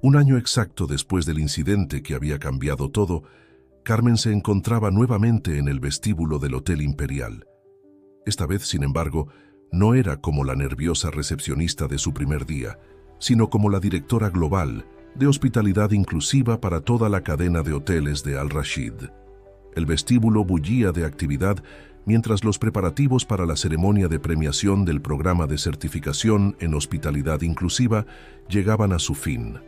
Un año exacto después del incidente que había cambiado todo, Carmen se encontraba nuevamente en el vestíbulo del Hotel Imperial. Esta vez, sin embargo, no era como la nerviosa recepcionista de su primer día, sino como la directora global de hospitalidad inclusiva para toda la cadena de hoteles de Al Rashid. El vestíbulo bullía de actividad mientras los preparativos para la ceremonia de premiación del programa de certificación en hospitalidad inclusiva llegaban a su fin.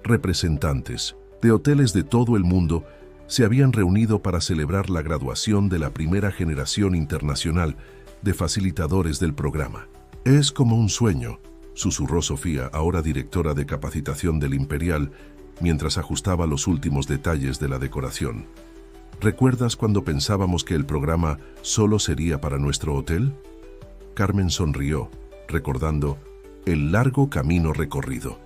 Representantes de hoteles de todo el mundo se habían reunido para celebrar la graduación de la primera generación internacional de facilitadores del programa. «Es como un sueño», susurró Sofía, ahora directora de capacitación del Imperial, mientras ajustaba los últimos detalles de la decoración. «¿Recuerdas cuando pensábamos que el programa solo sería para nuestro hotel?» Carmen sonrió, recordando el largo camino recorrido.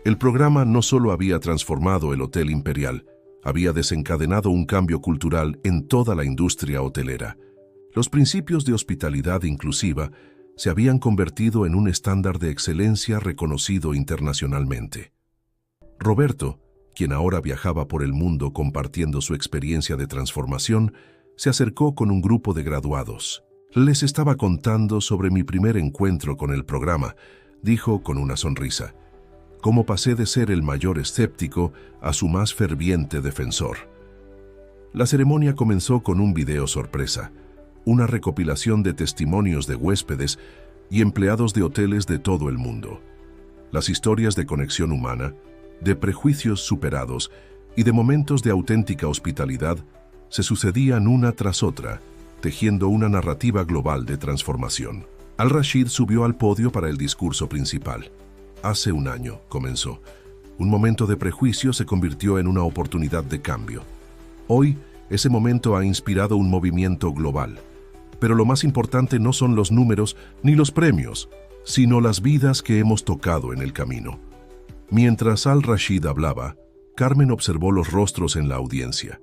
El programa no solo había transformado el Hotel Imperial, había desencadenado un cambio cultural en toda la industria hotelera. Los principios de hospitalidad inclusiva se habían convertido en un estándar de excelencia reconocido internacionalmente. Roberto, quien ahora viajaba por el mundo compartiendo su experiencia de transformación, se acercó con un grupo de graduados. «Les estaba contando sobre mi primer encuentro con el programa», dijo con una sonrisa. «Cómo pasé de ser el mayor escéptico a su más ferviente defensor». La ceremonia comenzó con un video sorpresa, una recopilación de testimonios de huéspedes y empleados de hoteles de todo el mundo. Las historias de conexión humana, de prejuicios superados y de momentos de auténtica hospitalidad se sucedían una tras otra, tejiendo una narrativa global de transformación. Al Rashid subió al podio para el discurso principal. «Hace un año», comenzó, «un momento de prejuicio se convirtió en una oportunidad de cambio. Hoy, ese momento ha inspirado un movimiento global. Pero lo más importante no son los números ni los premios, sino las vidas que hemos tocado en el camino». Mientras Al Rashid hablaba, Carmen observó los rostros en la audiencia.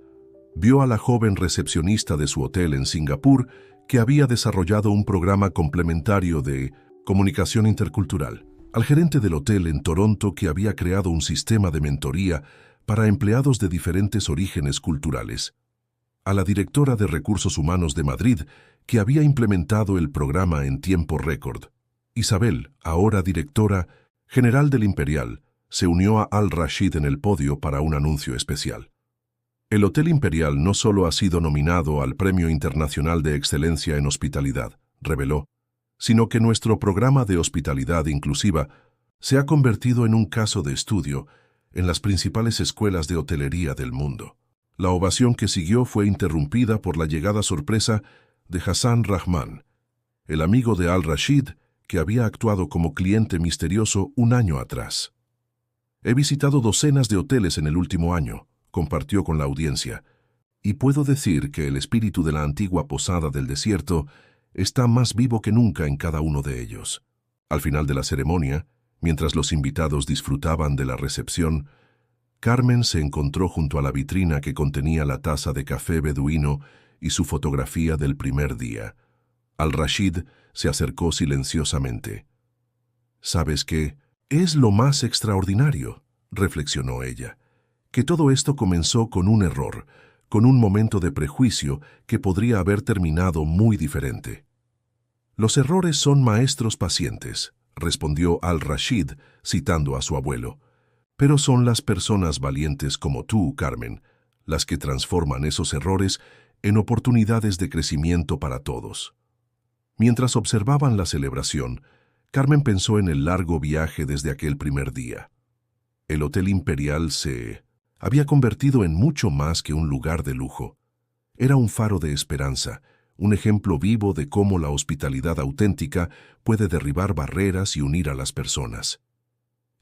Vio a la joven recepcionista de su hotel en Singapur, que había desarrollado un programa complementario de comunicación intercultural. Al gerente del hotel en Toronto, que había creado un sistema de mentoría para empleados de diferentes orígenes culturales. A la directora de Recursos Humanos de Madrid, que había implementado el programa en tiempo récord. Isabel, ahora directora general del Imperial, se unió a Al Rashid en el podio para un anuncio especial. El Hotel Imperial no solo ha sido nominado al Premio Internacional de Excelencia en Hospitalidad, reveló, sino que nuestro programa de hospitalidad inclusiva se ha convertido en un caso de estudio en las principales escuelas de hotelería del mundo. La ovación que siguió fue interrumpida por la llegada sorpresa de Hassan Rahman, el amigo de Al Rashid, que había actuado como cliente misterioso un año atrás. «He visitado docenas de hoteles en el último año», compartió con la audiencia, «y puedo decir que el espíritu de la antigua posada del desierto está más vivo que nunca en cada uno de ellos». Al final de la ceremonia, mientras los invitados disfrutaban de la recepción, Carmen se encontró junto a la vitrina que contenía la taza de café beduino y su fotografía del primer día. Al Rashid se acercó silenciosamente. «¿Sabes qué? Es lo más extraordinario», reflexionó ella, «que todo esto comenzó con un error, con un momento de prejuicio que podría haber terminado muy diferente». «Los errores son maestros pacientes», respondió Al Rashid, citando a su abuelo. «Pero son las personas valientes como tú, Carmen, las que transforman esos errores en oportunidades de crecimiento para todos». Mientras observaban la celebración, Carmen pensó en el largo viaje desde aquel primer día. El Hotel Imperial se había convertido en mucho más que un lugar de lujo. Era un faro de esperanza, un ejemplo vivo de cómo la hospitalidad auténtica puede derribar barreras y unir a las personas.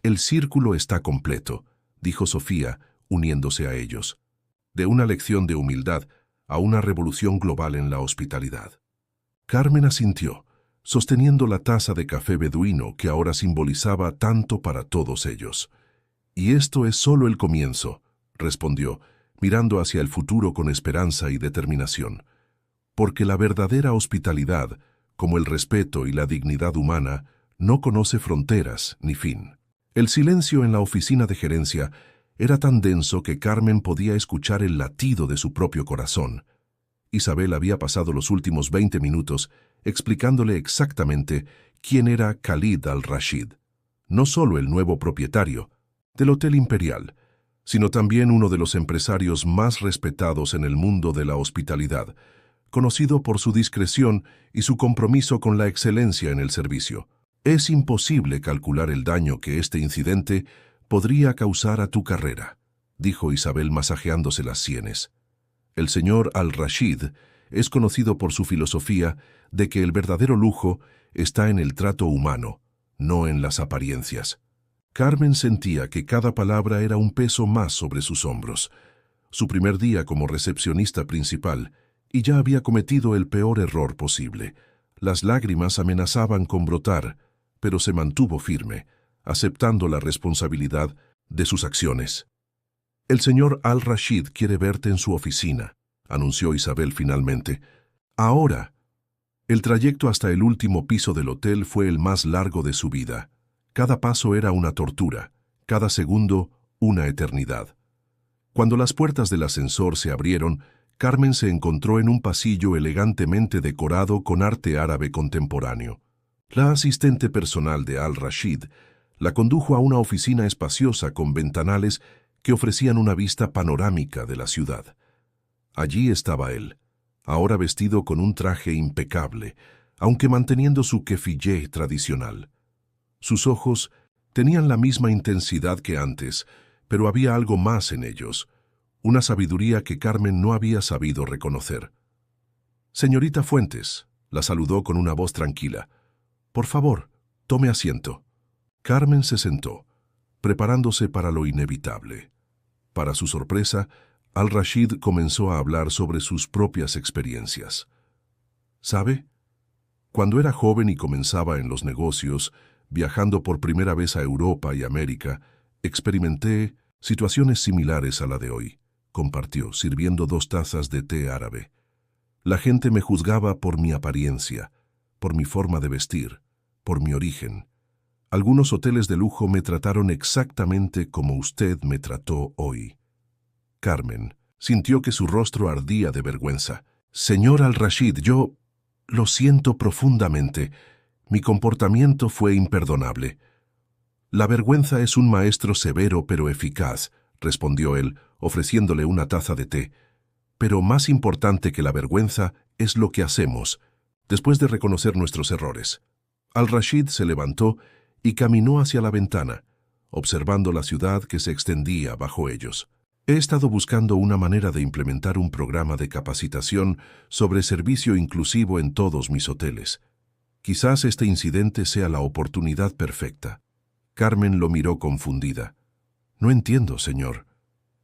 «El círculo está completo», dijo Sofía, uniéndose a ellos. «De una lección de humildad a una revolución global en la hospitalidad». Carmen asintió, sosteniendo la taza de café beduino que ahora simbolizaba tanto para todos ellos. «Y esto es solo el comienzo», respondió, mirando hacia el futuro con esperanza y determinación. «Porque la verdadera hospitalidad, como el respeto y la dignidad humana, no conoce fronteras ni fin». El silencio en la oficina de gerencia era tan denso que Carmen podía escuchar el latido de su propio corazón. Isabel había pasado los últimos 20 minutos explicándole exactamente quién era Khalid al-Rashid, no solo el nuevo propietario del Hotel Imperial, sino también uno de los empresarios más respetados en el mundo de la hospitalidad, conocido por su discreción y su compromiso con la excelencia en el servicio. Es imposible calcular el daño que este incidente podría causar a tu carrera, dijo Isabel masajeándose las sienes. El señor al-Rashid es conocido por su filosofía de que el verdadero lujo está en el trato humano, no en las apariencias. Carmen sentía que cada palabra era un peso más sobre sus hombros. Su primer día como recepcionista principal, y ya había cometido el peor error posible. Las lágrimas amenazaban con brotar, pero se mantuvo firme, aceptando la responsabilidad de sus acciones. «El señor al-Rashid quiere verte en su oficina», anunció Isabel finalmente. «Ahora». El trayecto hasta el último piso del hotel fue el más largo de su vida. Cada paso era una tortura, cada segundo una eternidad. Cuando las puertas del ascensor se abrieron, Carmen se encontró en un pasillo elegantemente decorado con arte árabe contemporáneo. La asistente personal de al-Rashid la condujo a una oficina espaciosa con ventanales que ofrecían una vista panorámica de la ciudad. Allí estaba él, ahora vestido con un traje impecable, aunque manteniendo su kefiyeh tradicional. Sus ojos tenían la misma intensidad que antes, pero había algo más en ellos, una sabiduría que Carmen no había sabido reconocer. «Señorita Fuentes», la saludó con una voz tranquila. «Por favor, tome asiento». Carmen se sentó, preparándose para lo inevitable. Para su sorpresa, al-Rashid comenzó a hablar sobre sus propias experiencias. «¿Sabe? Cuando era joven y comenzaba en los negocios, viajando por primera vez a Europa y América, experimenté situaciones similares a la de hoy», compartió, sirviendo 2 tazas de té árabe. «La gente me juzgaba por mi apariencia, por mi forma de vestir, por mi origen. Algunos hoteles de lujo me trataron exactamente como usted me trató hoy». Carmen sintió que su rostro ardía de vergüenza. «Señor al-Rashid, yo lo siento profundamente. Mi comportamiento fue imperdonable». «La vergüenza es un maestro severo pero eficaz», respondió él, ofreciéndole una taza de té. «Pero más importante que la vergüenza es lo que hacemos, después de reconocer nuestros errores». Al-Rashid se levantó y caminó hacia la ventana, observando la ciudad que se extendía bajo ellos. «He estado buscando una manera de implementar un programa de capacitación sobre servicio inclusivo en todos mis hoteles. Quizás este incidente sea la oportunidad perfecta». Carmen lo miró confundida. «No entiendo, señor».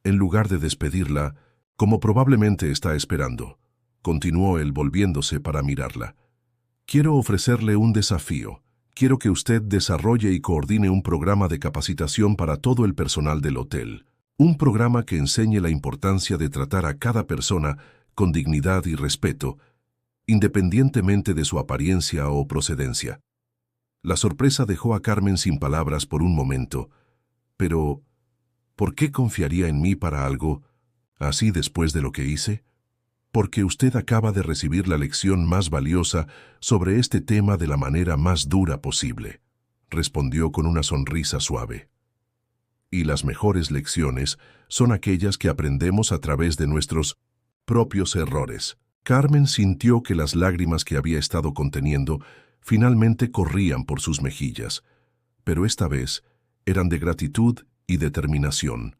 En lugar de despedirla, como probablemente está esperando, continuó él volviéndose para mirarla. «Quiero ofrecerle un desafío. Quiero que usted desarrolle y coordine un programa de capacitación para todo el personal del hotel. Un programa que enseñe la importancia de tratar a cada persona con dignidad y respeto, independientemente de su apariencia o procedencia». La sorpresa dejó a Carmen sin palabras por un momento. «Pero, ¿por qué confiaría en mí para algo así después de lo que hice?» «Porque usted acaba de recibir la lección más valiosa sobre este tema de la manera más dura posible», respondió con una sonrisa suave. «Y las mejores lecciones son aquellas que aprendemos a través de nuestros propios errores». Carmen sintió que las lágrimas que había estado conteniendo finalmente corrían por sus mejillas, pero esta vez eran de gratitud y determinación.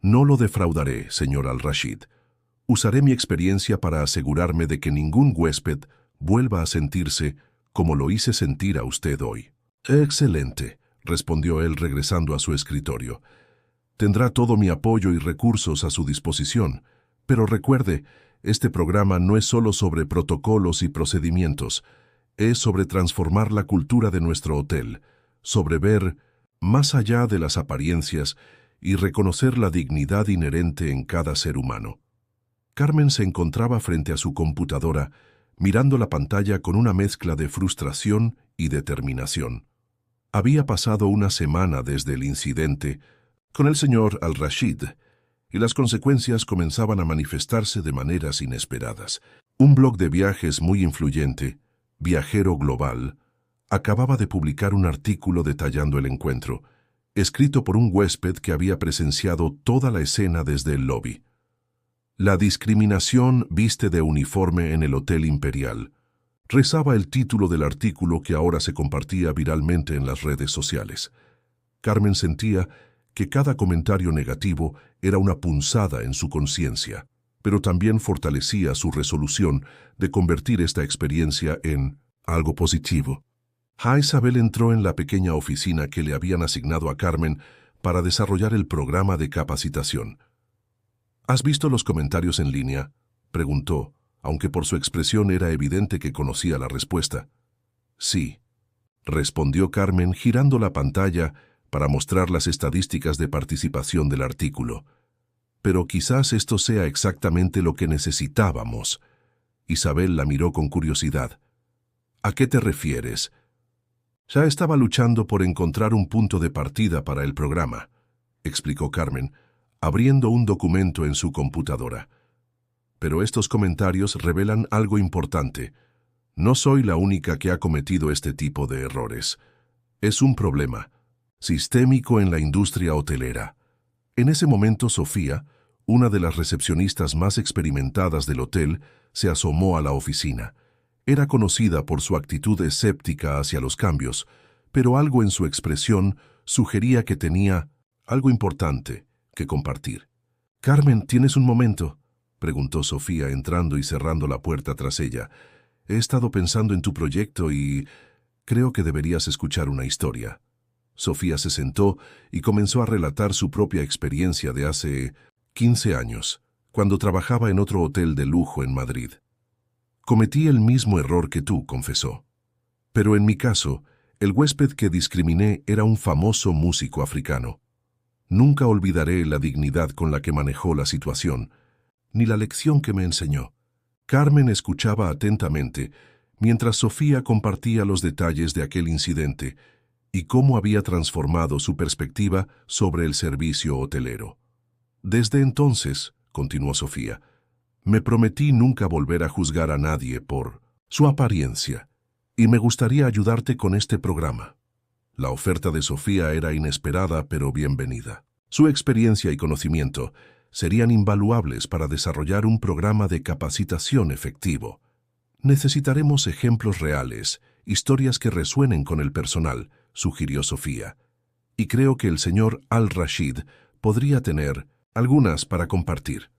«No lo defraudaré, señor al-Rashid. Usaré mi experiencia para asegurarme de que ningún huésped vuelva a sentirse como lo hice sentir a usted hoy». «Excelente», respondió él regresando a su escritorio. «Tendrá todo mi apoyo y recursos a su disposición, pero recuerde, este programa no es solo sobre protocolos y procedimientos, es sobre transformar la cultura de nuestro hotel, sobre ver más allá de las apariencias y reconocer la dignidad inherente en cada ser humano». Carmen se encontraba frente a su computadora, mirando la pantalla con una mezcla de frustración y determinación. Había pasado una semana desde el incidente con el señor Al-Rashid, y las consecuencias comenzaban a manifestarse de maneras inesperadas. Un blog de viajes muy influyente, Viajero Global, acababa de publicar un artículo detallando el encuentro, escrito por un huésped que había presenciado toda la escena desde el lobby. La discriminación viste de uniforme en el Hotel Imperial, rezaba el título del artículo que ahora se compartía viralmente en las redes sociales. Carmen sentía que cada comentario negativo era una punzada en su conciencia, pero también fortalecía su resolución de convertir esta experiencia en algo positivo. Isabel entró en la pequeña oficina que le habían asignado a Carmen para desarrollar el programa de capacitación. ¿Has visto los comentarios en línea?, preguntó, aunque por su expresión era evidente que conocía la respuesta. Sí, respondió Carmen girando la pantalla para mostrar las estadísticas de participación del artículo. Pero quizás esto sea exactamente lo que necesitábamos. Isabel la miró con curiosidad. ¿A qué te refieres? Ya estaba luchando por encontrar un punto de partida para el programa, explicó Carmen, abriendo un documento en su computadora. Pero estos comentarios revelan algo importante. No soy la única que ha cometido este tipo de errores. Es un problema sistémico en la industria hotelera. En ese momento, Sofía, una de las recepcionistas más experimentadas del hotel, se asomó a la oficina. Era conocida por su actitud escéptica hacia los cambios, pero algo en su expresión sugería que tenía algo importante que compartir. «Carmen, ¿tienes un momento?», preguntó Sofía entrando y cerrando la puerta tras ella. «He estado pensando en tu proyecto y creo que deberías escuchar una historia». Sofía se sentó y comenzó a relatar su propia experiencia de hace 15 años, cuando trabajaba en otro hotel de lujo en Madrid. «Cometí el mismo error que tú», confesó. «Pero en mi caso, el huésped que discriminé era un famoso músico africano. Nunca olvidaré la dignidad con la que manejó la situación, ni la lección que me enseñó». Carmen escuchaba atentamente, mientras Sofía compartía los detalles de aquel incidente y cómo había transformado su perspectiva sobre el servicio hotelero. «Desde entonces», continuó Sofía, «me prometí nunca volver a juzgar a nadie por su apariencia, y me gustaría ayudarte con este programa». La oferta de Sofía era inesperada pero bienvenida. Su experiencia y conocimiento serían invaluables para desarrollar un programa de capacitación efectivo. «Necesitaremos ejemplos reales, historias que resuenen con el personal», sugirió Sofía. «Y creo que el señor Al-Rashid podría tener algunas para compartir».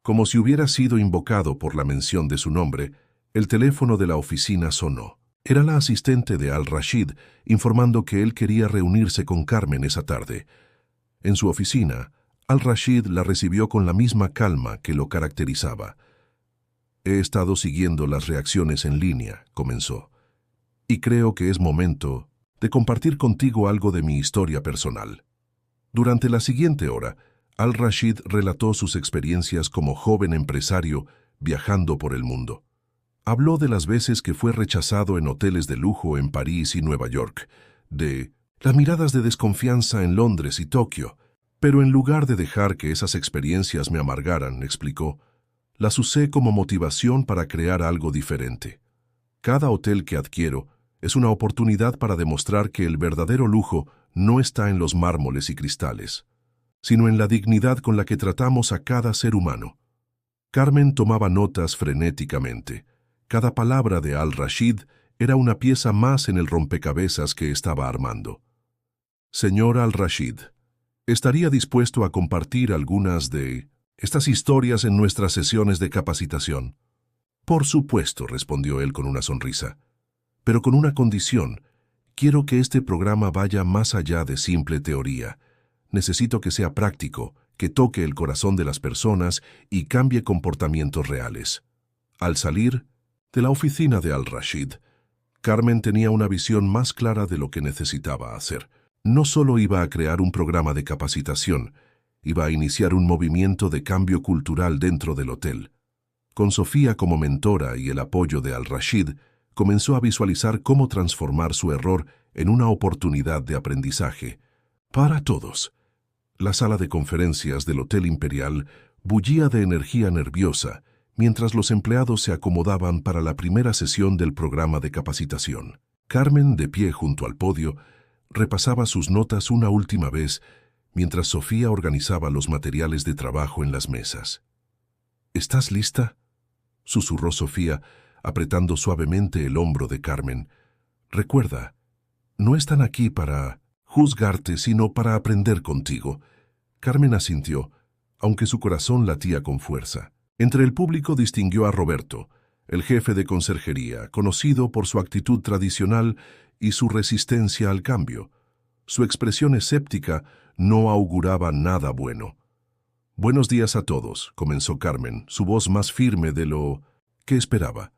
Como si hubiera sido invocado por la mención de su nombre, el teléfono de la oficina sonó. Era la asistente de Al-Rashid informando que él quería reunirse con Carmen esa tarde. En su oficina, Al-Rashid la recibió con la misma calma que lo caracterizaba. «He estado siguiendo las reacciones en línea», comenzó, «y creo que es momento de compartir contigo algo de mi historia personal». Durante la siguiente hora, Al-Rashid relató sus experiencias como joven empresario viajando por el mundo. Habló de las veces que fue rechazado en hoteles de lujo en París y Nueva York, de las miradas de desconfianza en Londres y Tokio. «Pero en lugar de dejar que esas experiencias me amargaran», explicó, «las usé como motivación para crear algo diferente. Cada hotel que adquiero es una oportunidad para demostrar que el verdadero lujo no está en los mármoles y cristales, sino en la dignidad con la que tratamos a cada ser humano». Carmen tomaba notas frenéticamente. Cada palabra de Al-Rashid era una pieza más en el rompecabezas que estaba armando. «Señor Al-Rashid, ¿estaría dispuesto a compartir algunas de estas historias en nuestras sesiones de capacitación?» «Por supuesto», respondió él con una sonrisa. «Pero con una condición. Quiero que este programa vaya más allá de simple teoría. Necesito que sea práctico, que toque el corazón de las personas y cambie comportamientos reales». Al salir de la oficina de Al-Rashid, Carmen tenía una visión más clara de lo que necesitaba hacer. No solo iba a crear un programa de capacitación, iba a iniciar un movimiento de cambio cultural dentro del hotel. Con Sofía como mentora y el apoyo de Al-Rashid, comenzó a visualizar cómo transformar su error en una oportunidad de aprendizaje para todos. La sala de conferencias del Hotel Imperial bullía de energía nerviosa mientras los empleados se acomodaban para la primera sesión del programa de capacitación. Carmen, de pie junto al podio, repasaba sus notas una última vez mientras Sofía organizaba los materiales de trabajo en las mesas. ¿Estás lista?, susurró Sofía, apretando suavemente el hombro de Carmen. Recuerda, no están aquí para juzgarte, sino para aprender contigo. Carmen asintió, aunque su corazón latía con fuerza. Entre el público distinguió a Roberto, el jefe de conserjería, conocido por su actitud tradicional y su resistencia al cambio. Su expresión escéptica no auguraba nada bueno. «Buenos días a todos», comenzó Carmen, su voz más firme de lo que esperaba.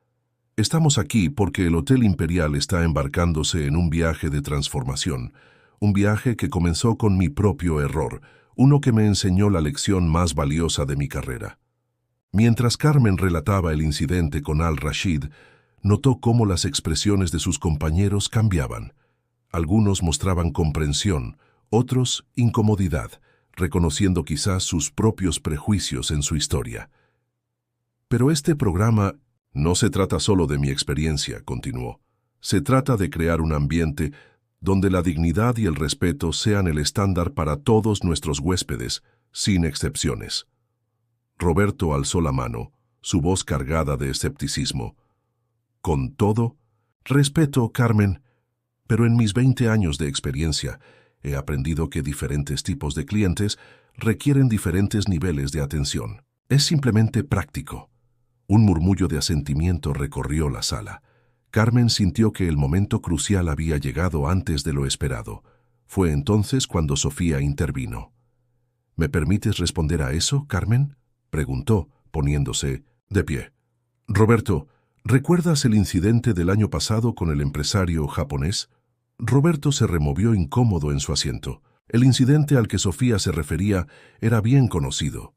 «Estamos aquí porque el Hotel Imperial está embarcándose en un viaje de transformación, un viaje que comenzó con mi propio error, uno que me enseñó la lección más valiosa de mi carrera». Mientras Carmen relataba el incidente con Al-Rashid, notó cómo las expresiones de sus compañeros cambiaban. Algunos mostraban comprensión, otros incomodidad, reconociendo quizás sus propios prejuicios en su historia. «Pero este programa no se trata solo de mi experiencia», continuó. «Se trata de crear un ambiente donde la dignidad y el respeto sean el estándar para todos nuestros huéspedes, sin excepciones». Roberto alzó la mano, su voz cargada de escepticismo. «Con todo respeto, Carmen, pero en mis 20 años de experiencia he aprendido que diferentes tipos de clientes requieren diferentes niveles de atención. Es simplemente práctico». Un murmullo de asentimiento recorrió la sala. Carmen sintió que el momento crucial había llegado antes de lo esperado. Fue entonces cuando Sofía intervino. «¿Me permites responder a eso, Carmen?», preguntó, poniéndose de pie. «Roberto, ¿recuerdas el incidente del año pasado con el empresario japonés?». Roberto se removió incómodo en su asiento. El incidente al que Sofía se refería era bien conocido.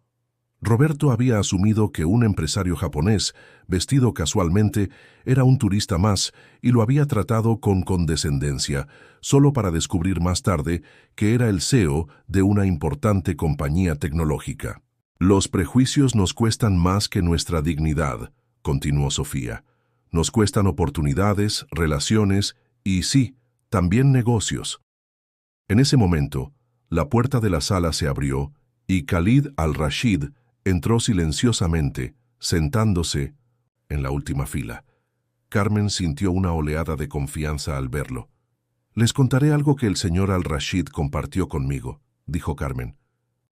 Roberto había asumido que un empresario japonés, vestido casualmente, era un turista más y lo había tratado con condescendencia, solo para descubrir más tarde que era el CEO de una importante compañía tecnológica. «Los prejuicios nos cuestan más que nuestra dignidad», continuó Sofía. «Nos cuestan oportunidades, relaciones y, sí, también negocios». En ese momento, la puerta de la sala se abrió y Khalid Al-Rashid entró silenciosamente, sentándose en la última fila. Carmen sintió una oleada de confianza al verlo. «Les contaré algo que el señor Al-Rashid compartió conmigo», dijo Carmen.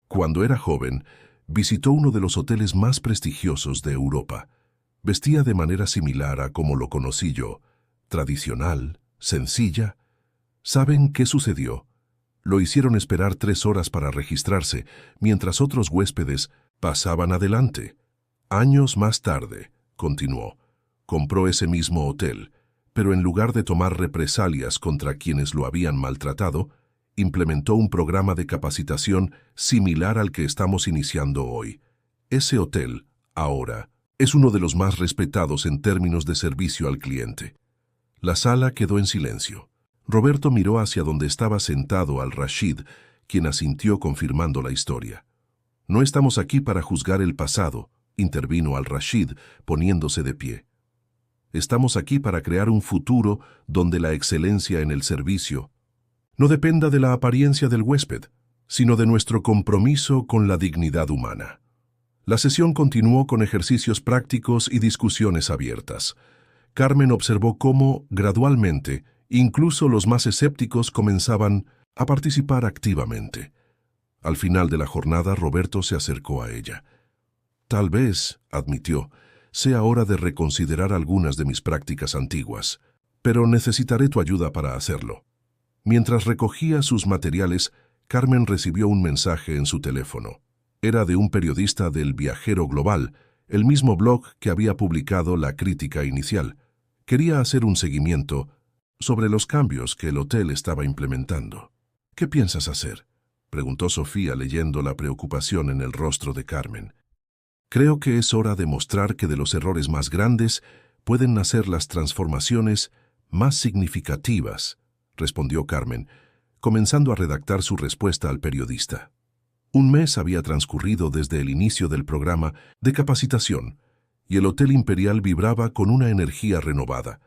«Cuando era joven, visitó uno de los hoteles más prestigiosos de Europa. Vestía de manera similar a como lo conocí yo, tradicional, sencilla. ¿Saben qué sucedió? Lo hicieron esperar 3 horas para registrarse, mientras otros huéspedes pasaban adelante. Años más tarde», continuó, «compró ese mismo hotel, pero en lugar de tomar represalias contra quienes lo habían maltratado, implementó un programa de capacitación similar al que estamos iniciando hoy. Ese hotel, ahora, es uno de los más respetados en términos de servicio al cliente». La sala quedó en silencio. Roberto miró hacia donde estaba sentado Al-Rashid, quien asintió confirmando la historia. «No estamos aquí para juzgar el pasado», intervino Al-Rashid, poniéndose de pie. «Estamos aquí para crear un futuro donde la excelencia en el servicio no dependa de la apariencia del huésped, sino de nuestro compromiso con la dignidad humana». La sesión continuó con ejercicios prácticos y discusiones abiertas. Carmen observó cómo, gradualmente, incluso los más escépticos comenzaban a participar activamente. Al final de la jornada, Roberto se acercó a ella. «Tal vez», admitió, «sea hora de reconsiderar algunas de mis prácticas antiguas, pero necesitaré tu ayuda para hacerlo». Mientras recogía sus materiales, Carmen recibió un mensaje en su teléfono. Era de un periodista del Viajero Global, el mismo blog que había publicado la crítica inicial. Quería hacer un seguimiento sobre los cambios que el hotel estaba implementando. «¿Qué piensas hacer?», preguntó Sofía leyendo la preocupación en el rostro de Carmen. «Creo que es hora de mostrar que de los errores más grandes pueden nacer las transformaciones más significativas», respondió Carmen, comenzando a redactar su respuesta al periodista. Un mes había transcurrido desde el inicio del programa de capacitación, y el Hotel Imperial vibraba con una energía renovada.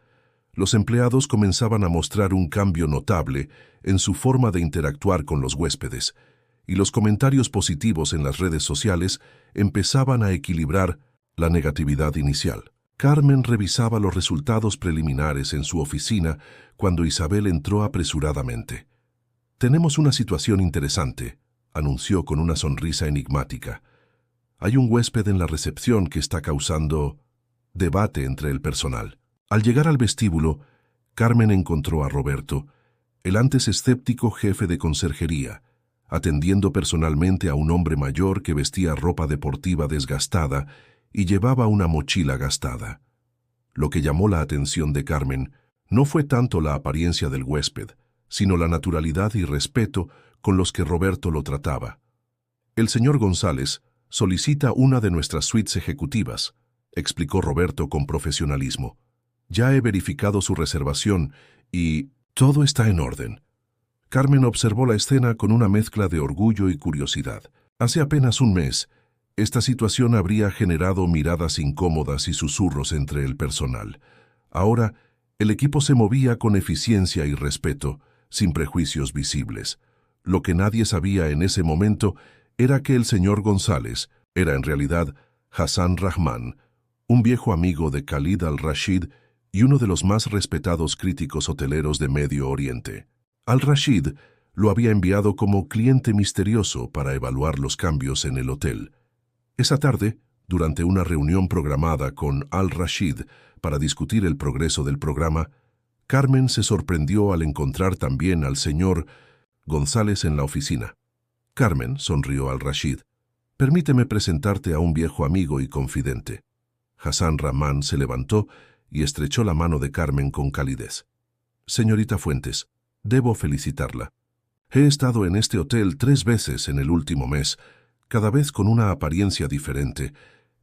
Los empleados comenzaban a mostrar un cambio notable en su forma de interactuar con los huéspedes, y los comentarios positivos en las redes sociales empezaban a equilibrar la negatividad inicial. Carmen revisaba los resultados preliminares en su oficina cuando Isabel entró apresuradamente. «Tenemos una situación interesante», anunció con una sonrisa enigmática. «Hay un huésped en la recepción que está causando debate entre el personal». Al llegar al vestíbulo, Carmen encontró a Roberto, el antes escéptico jefe de conserjería, atendiendo personalmente a un hombre mayor que vestía ropa deportiva desgastada y llevaba una mochila gastada. Lo que llamó la atención de Carmen no fue tanto la apariencia del huésped, sino la naturalidad y respeto con los que Roberto lo trataba. «El señor González solicita una de nuestras suites ejecutivas», explicó Roberto con profesionalismo. «Ya he verificado su reservación y todo está en orden». Carmen observó la escena con una mezcla de orgullo y curiosidad. Hace apenas un mes, esta situación habría generado miradas incómodas y susurros entre el personal. Ahora, el equipo se movía con eficiencia y respeto, sin prejuicios visibles. Lo que nadie sabía en ese momento era que el señor González era en realidad Hassan Rahman, un viejo amigo de Khalid al-Rashid y uno de los más respetados críticos hoteleros de Medio Oriente. Al-Rashid lo había enviado como cliente misterioso para evaluar los cambios en el hotel. Esa tarde, durante una reunión programada con Al-Rashid para discutir el progreso del programa, Carmen se sorprendió al encontrar también al señor González en la oficina. «Carmen», sonrió Al-Rashid, «permíteme presentarte a un viejo amigo y confidente». Hassan Rahman se levantó y estrechó la mano de Carmen con calidez. «Señorita Fuentes, debo felicitarla. He estado en este hotel 3 veces en el último mes, cada vez con una apariencia diferente,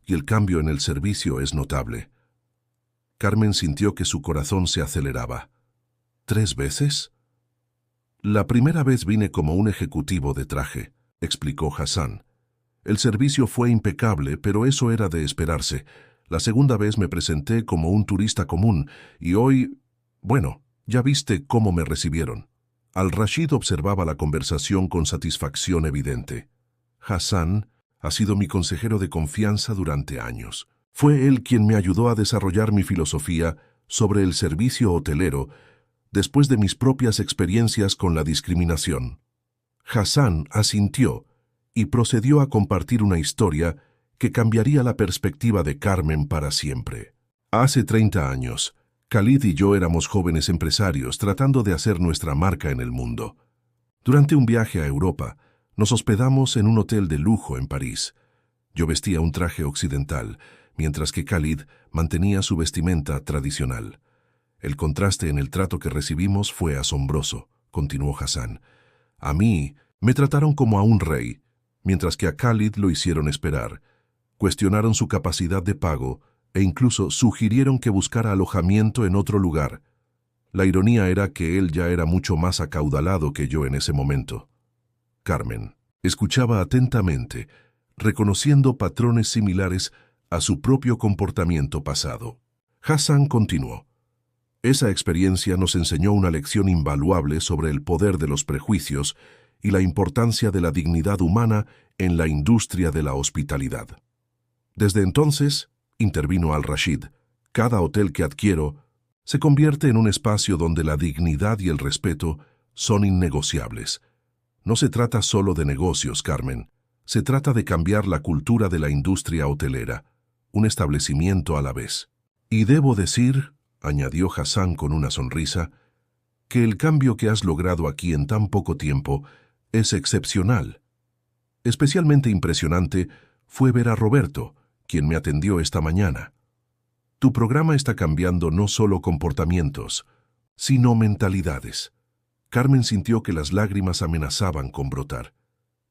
y el cambio en el servicio es notable». Carmen sintió que su corazón se aceleraba. «¿3 veces?» «La primera vez vine como un ejecutivo de traje», explicó Hassan. «El servicio fue impecable, pero eso era de esperarse. La segunda vez me presenté como un turista común, y hoy, bueno, ya viste cómo me recibieron». Al-Rashid observaba la conversación con satisfacción evidente. «Hassan ha sido mi consejero de confianza durante años. Fue él quien me ayudó a desarrollar mi filosofía sobre el servicio hotelero después de mis propias experiencias con la discriminación». Hassan asintió y procedió a compartir una historia que cambiaría la perspectiva de Carmen para siempre. «Hace 30 años, Khalid y yo éramos jóvenes empresarios tratando de hacer nuestra marca en el mundo. Durante un viaje a Europa, nos hospedamos en un hotel de lujo en París. Yo vestía un traje occidental, mientras que Khalid mantenía su vestimenta tradicional. El contraste en el trato que recibimos fue asombroso», continuó Hassan. «A mí me trataron como a un rey, mientras que a Khalid lo hicieron esperar. Cuestionaron su capacidad de pago e incluso sugirieron que buscara alojamiento en otro lugar. La ironía era que él ya era mucho más acaudalado que yo en ese momento». Carmen escuchaba atentamente, reconociendo patrones similares a su propio comportamiento pasado. Hassan continuó. «Esa experiencia nos enseñó una lección invaluable sobre el poder de los prejuicios y la importancia de la dignidad humana en la industria de la hospitalidad. Desde entonces», intervino Al-Rashid, «cada hotel que adquiero se convierte en un espacio donde la dignidad y el respeto son innegociables. No se trata solo de negocios, Carmen. Se trata de cambiar la cultura de la industria hotelera, un establecimiento a la vez. Y debo decir», añadió Hassan con una sonrisa, «que el cambio que has logrado aquí en tan poco tiempo es excepcional. Especialmente impresionante fue ver a Roberto, quien me atendió esta mañana. Tu programa está cambiando no solo comportamientos, sino mentalidades». Carmen sintió que las lágrimas amenazaban con brotar.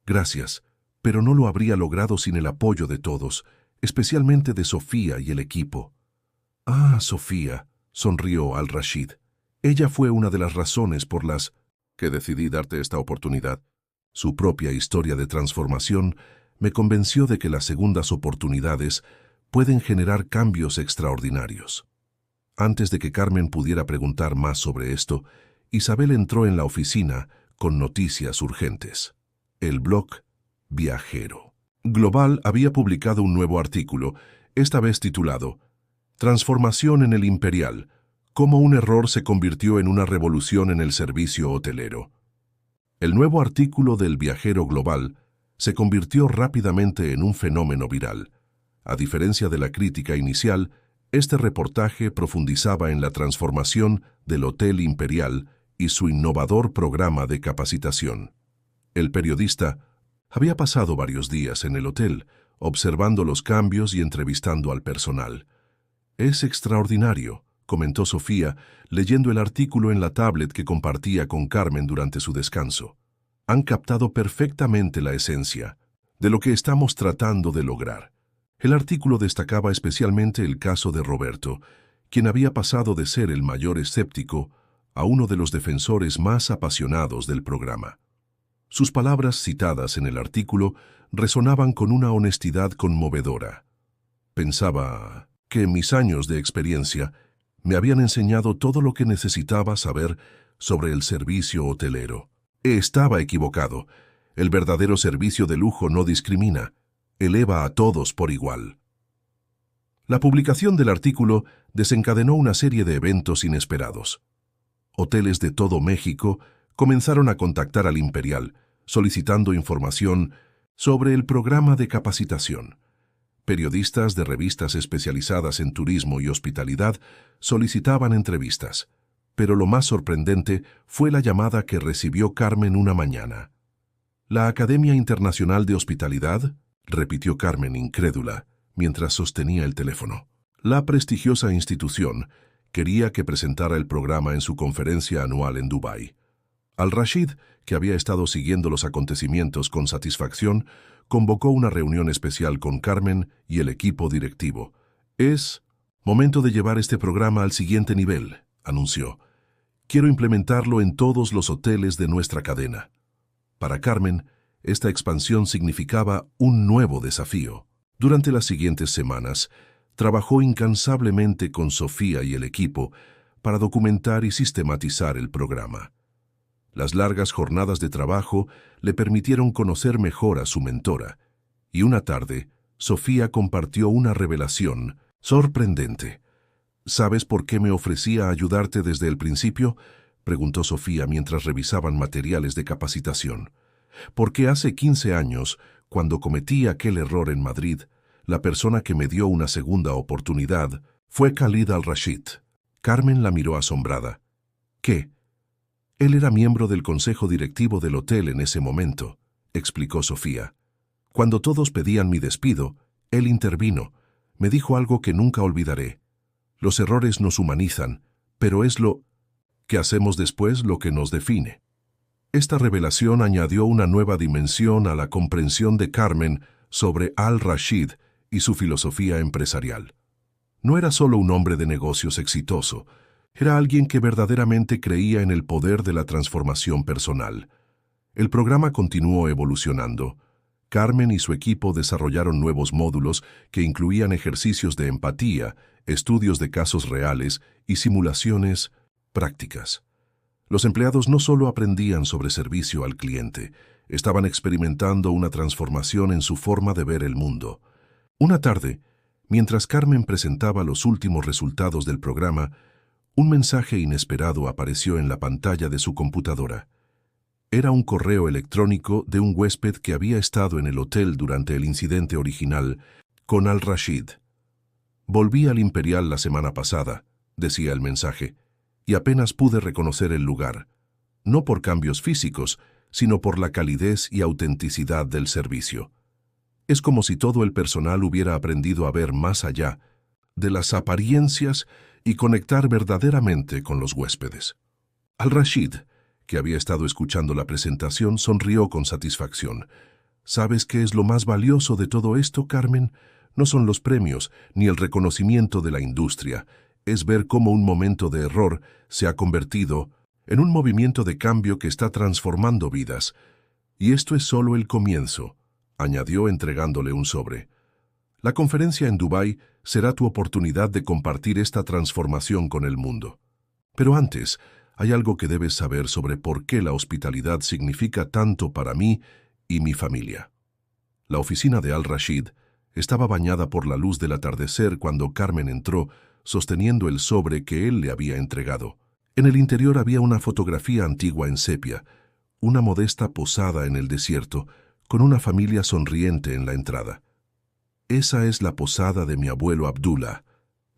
«Gracias, pero no lo habría logrado sin el apoyo de todos, especialmente de Sofía y el equipo». «Ah, Sofía», sonrió Al-Rashid. Ella fue una de las razones por las que decidí darte esta oportunidad. Su propia historia de transformación me convenció de que las segundas oportunidades pueden generar cambios extraordinarios. Antes de que Carmen pudiera preguntar más sobre esto, Isabel entró en la oficina con noticias urgentes. El blog Viajero Global había publicado un nuevo artículo, esta vez titulado Transformación en el Imperial, cómo un error se convirtió en una revolución en el servicio hotelero. El nuevo artículo del Viajero Global se convirtió rápidamente en un fenómeno viral. A diferencia de la crítica inicial, este reportaje profundizaba en la transformación del Hotel Imperial y su innovador programa de capacitación. El periodista había pasado varios días en el hotel, observando los cambios y entrevistando al personal. «Es extraordinario», comentó Sofía, leyendo el artículo en la tablet que compartía con Carmen durante su descanso. «Han captado perfectamente la esencia de lo que estamos tratando de lograr». El artículo destacaba especialmente el caso de Roberto, quien había pasado de ser el mayor escéptico a uno de los defensores más apasionados del programa. Sus palabras citadas en el artículo resonaban con una honestidad conmovedora. Pensaba que mis años de experiencia me habían enseñado todo lo que necesitaba saber sobre el servicio hotelero. Estaba equivocado. El verdadero servicio de lujo no discrimina, eleva a todos por igual. La publicación del artículo desencadenó una serie de eventos inesperados. Hoteles de todo México comenzaron a contactar al Imperial, solicitando información sobre el programa de capacitación. Periodistas de revistas especializadas en turismo y hospitalidad solicitaban entrevistas, pero lo más sorprendente fue la llamada que recibió Carmen una mañana. «¿La Academia Internacional de Hospitalidad?», repitió Carmen incrédula, mientras sostenía el teléfono. La prestigiosa institución quería que presentara el programa en su conferencia anual en Dubái. Al-Rashid, que había estado siguiendo los acontecimientos con satisfacción, convocó una reunión especial con Carmen y el equipo directivo. «Es momento de llevar este programa al siguiente nivel», anunció. «Quiero implementarlo en todos los hoteles de nuestra cadena». Para Carmen, esta expansión significaba un nuevo desafío. Durante las siguientes semanas, trabajó incansablemente con Sofía y el equipo para documentar y sistematizar el programa. Las largas jornadas de trabajo le permitieron conocer mejor a su mentora, y una tarde, Sofía compartió una revelación sorprendente. «¿Sabes por qué me ofrecía ayudarte desde el principio?», preguntó Sofía mientras revisaban materiales de capacitación. «Porque hace 15 años, cuando cometí aquel error en Madrid, la persona que me dio una segunda oportunidad fue Khalid Al-Rashid». Carmen la miró asombrada. «¿Qué?» «Él era miembro del consejo directivo del hotel en ese momento», explicó Sofía. «Cuando todos pedían mi despido, él intervino. Me dijo algo que nunca olvidaré. Los errores nos humanizan, pero es lo que hacemos después lo que nos define». Esta revelación añadió una nueva dimensión a la comprensión de Carmen sobre Al-Rashid y su filosofía empresarial. No era solo un hombre de negocios exitoso, era alguien que verdaderamente creía en el poder de la transformación personal. El programa continuó evolucionando. Carmen y su equipo desarrollaron nuevos módulos que incluían ejercicios de empatía, estudios de casos reales y simulaciones prácticas. Los empleados no solo aprendían sobre servicio al cliente, estaban experimentando una transformación en su forma de ver el mundo. Una tarde, mientras Carmen presentaba los últimos resultados del programa, un mensaje inesperado apareció en la pantalla de su computadora. Era un correo electrónico de un huésped que había estado en el hotel durante el incidente original con Al-Rashid. «Volví al Imperial la semana pasada», decía el mensaje, «y apenas pude reconocer el lugar, no por cambios físicos, sino por la calidez y autenticidad del servicio. Es como si todo el personal hubiera aprendido a ver más allá de las apariencias y conectar verdaderamente con los huéspedes». Al-Rashid, que había estado escuchando la presentación, sonrió con satisfacción. «¿Sabes qué es lo más valioso de todo esto, Carmen? No son los premios ni el reconocimiento de la industria. es ver cómo un momento de error se ha convertido en un movimiento de cambio que está transformando vidas. Y esto es solo el comienzo, añadió entregándole un sobre. La conferencia en Dubái será tu oportunidad de compartir esta transformación con el mundo. Pero antes, hay algo que debes saber sobre por qué la hospitalidad significa tanto para mí y mi familia. La oficina de Al-Rashid estaba bañada por la luz del atardecer cuando Carmen entró, sosteniendo el sobre que él le había entregado. En el interior había una fotografía antigua en sepia, una modesta posada en el desierto, con una familia sonriente en la entrada. «Esa es la posada de mi abuelo Abdullah»,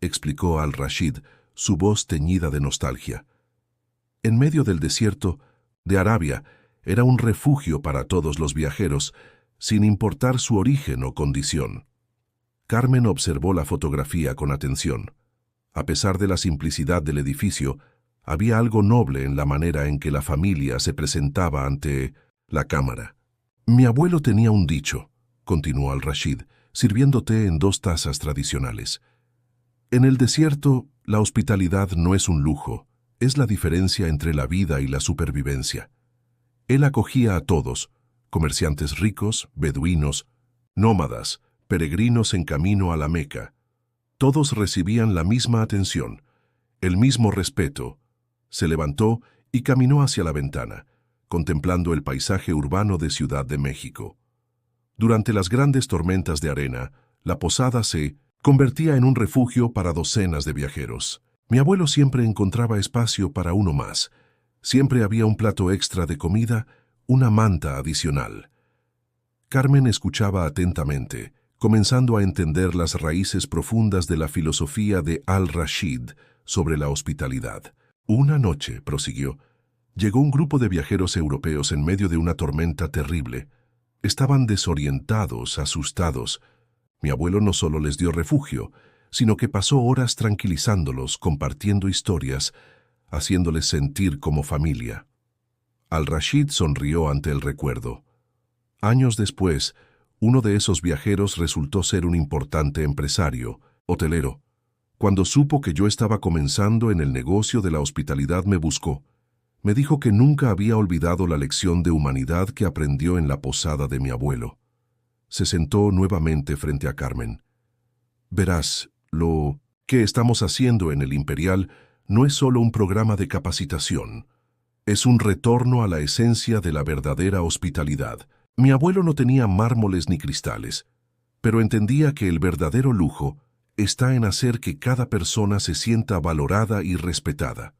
explicó Al-Rashid, su voz teñida de nostalgia. En medio del desierto de Arabia era un refugio para todos los viajeros, sin importar su origen o condición. Carmen observó la fotografía con atención. A pesar de la simplicidad del edificio, había algo noble en la manera en que la familia se presentaba ante la cámara. «Mi abuelo tenía un dicho», continuó Al-Rashid, sirviendo té en 2 tazas tradicionales. «En el desierto, la hospitalidad no es un lujo, es la diferencia entre la vida y la supervivencia». Él acogía a todos, comerciantes ricos, beduinos, nómadas, peregrinos en camino a la Meca. Todos recibían la misma atención, el mismo respeto. Se levantó y caminó hacia la ventana, contemplando el paisaje urbano de Ciudad de México. Durante las grandes tormentas de arena, la posada se convertía en un refugio para docenas de viajeros. Mi abuelo siempre encontraba espacio para uno más. Siempre había un plato extra de comida, una manta adicional. Carmen escuchaba atentamente, comenzando a entender las raíces profundas de la filosofía de Al-Rashid sobre la hospitalidad. Una noche, prosiguió, llegó un grupo de viajeros europeos en medio de una tormenta terrible. Estaban desorientados, asustados. Mi abuelo no solo les dio refugio, sino que pasó horas tranquilizándolos, compartiendo historias, haciéndoles sentir como familia. Al-Rashid sonrió ante el recuerdo. Años después, uno de esos viajeros resultó ser un importante empresario, hotelero. Cuando supo que yo estaba comenzando en el negocio de la hospitalidad, me buscó. Me dijo que nunca había olvidado la lección de humanidad que aprendió en la posada de mi abuelo. Se sentó nuevamente frente a Carmen. «Verás, lo que estamos haciendo en el Imperial no es solo un programa de capacitación. Es un retorno a la esencia de la verdadera hospitalidad». Mi abuelo no tenía mármoles ni cristales, pero entendía que el verdadero lujo está en hacer que cada persona se sienta valorada y respetada.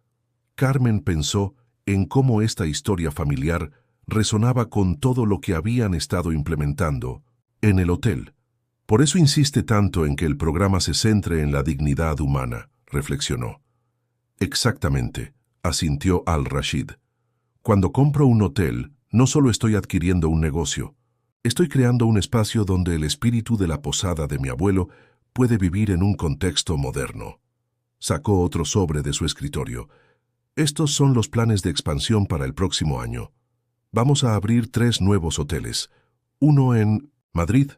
Carmen pensó en cómo esta historia familiar resonaba con todo lo que habían estado implementando en el hotel. Por eso insiste tanto en que el programa se centre en la dignidad humana, reflexionó. Exactamente, asintió Al-Rashid. Cuando compro un hotel, no solo estoy adquiriendo un negocio, estoy creando un espacio donde el espíritu de la posada de mi abuelo puede vivir en un contexto moderno. Sacó otro sobre de su escritorio. Estos son los planes de expansión para el próximo año. Vamos a abrir 3 nuevos hoteles, uno en Madrid,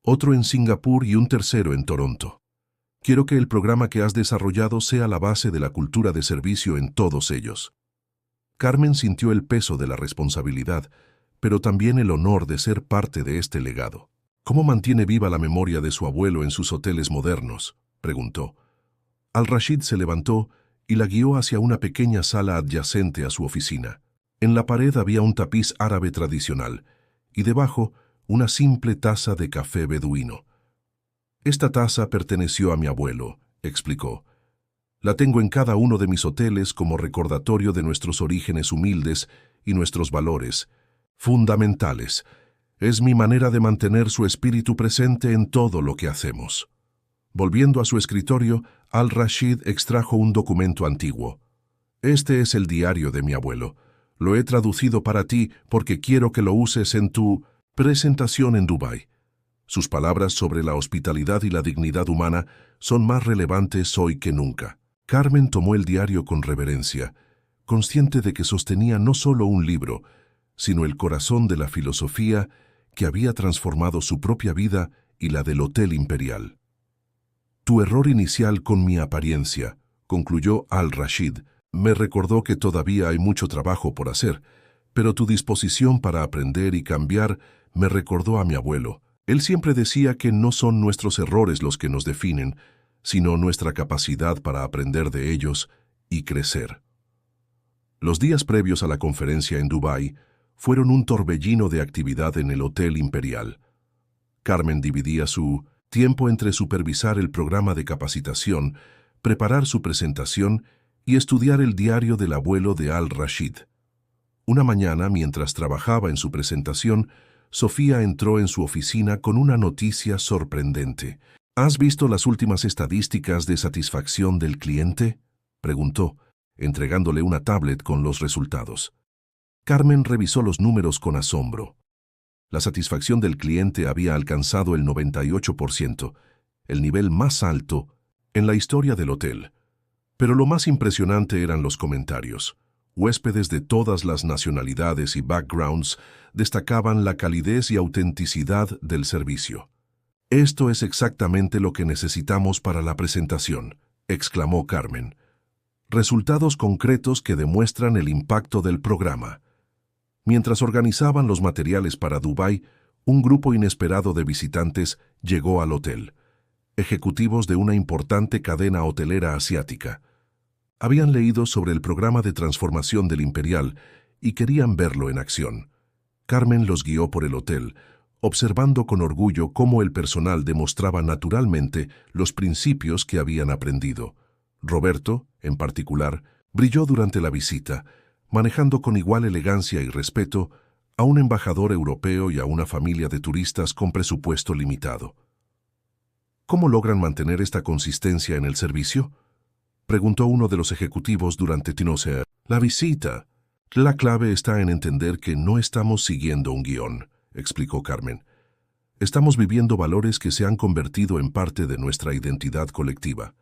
otro en Singapur y un tercero en Toronto. Quiero que el programa que has desarrollado sea la base de la cultura de servicio en todos ellos. Carmen sintió el peso de la responsabilidad, pero también el honor de ser parte de este legado. ¿Cómo mantiene viva la memoria de su abuelo en sus hoteles modernos?, preguntó. Al-Rashid se levantó y la guió hacia una pequeña sala adyacente a su oficina. En la pared había un tapiz árabe tradicional y debajo una simple taza de café beduino. Esta taza perteneció a mi abuelo, explicó. La tengo en cada uno de mis hoteles como recordatorio de nuestros orígenes humildes y nuestros valores fundamentales. Es mi manera de mantener su espíritu presente en todo lo que hacemos. Volviendo a su escritorio, Al-Rashid extrajo un documento antiguo. Este es el diario de mi abuelo. Lo he traducido para ti porque quiero que lo uses en tu presentación en Dubái. Sus palabras sobre la hospitalidad y la dignidad humana son más relevantes hoy que nunca. Carmen tomó el diario con reverencia, consciente de que sostenía no solo un libro, sino el corazón de la filosofía que había transformado su propia vida y la del Hotel Imperial. Tu error inicial con mi apariencia, concluyó Al-Rashid. Me recordó que todavía hay mucho trabajo por hacer, pero tu disposición para aprender y cambiar me recordó a mi abuelo. Él siempre decía que no son nuestros errores los que nos definen, sino nuestra capacidad para aprender de ellos y crecer. Los días previos a la conferencia en Dubái fueron un torbellino de actividad en el Hotel Imperial. Carmen dividía su tiempo entre supervisar el programa de capacitación, preparar su presentación y estudiar el diario del abuelo de Al-Rashid. Una mañana, mientras trabajaba en su presentación, Sofía entró en su oficina con una noticia sorprendente. ¿Has visto las últimas estadísticas de satisfacción del cliente?, preguntó, entregándole una tablet con los resultados. Carmen revisó los números con asombro. La satisfacción del cliente había alcanzado el 98%, el nivel más alto en la historia del hotel. Pero lo más impresionante eran los comentarios. Huéspedes de todas las nacionalidades y backgrounds destacaban la calidez y autenticidad del servicio. «Esto es exactamente lo que necesitamos para la presentación», exclamó Carmen. Resultados concretos que demuestran el impacto del programa. Mientras organizaban los materiales para Dubái, un grupo inesperado de visitantes llegó al hotel. Ejecutivos de una importante cadena hotelera asiática. Habían leído sobre el programa de transformación del Imperial y querían verlo en acción. Carmen los guió por el hotel, observando con orgullo cómo el personal demostraba naturalmente los principios que habían aprendido. Roberto, en particular, brilló durante la visita, manejando con igual elegancia y respeto a un embajador europeo y a una familia de turistas con presupuesto limitado. ¿Cómo logran mantener esta consistencia en el servicio?, preguntó uno de los ejecutivos durante la visita. La clave está en entender que no estamos siguiendo un guión, explicó Carmen. Estamos viviendo valores que se han convertido en parte de nuestra identidad colectiva.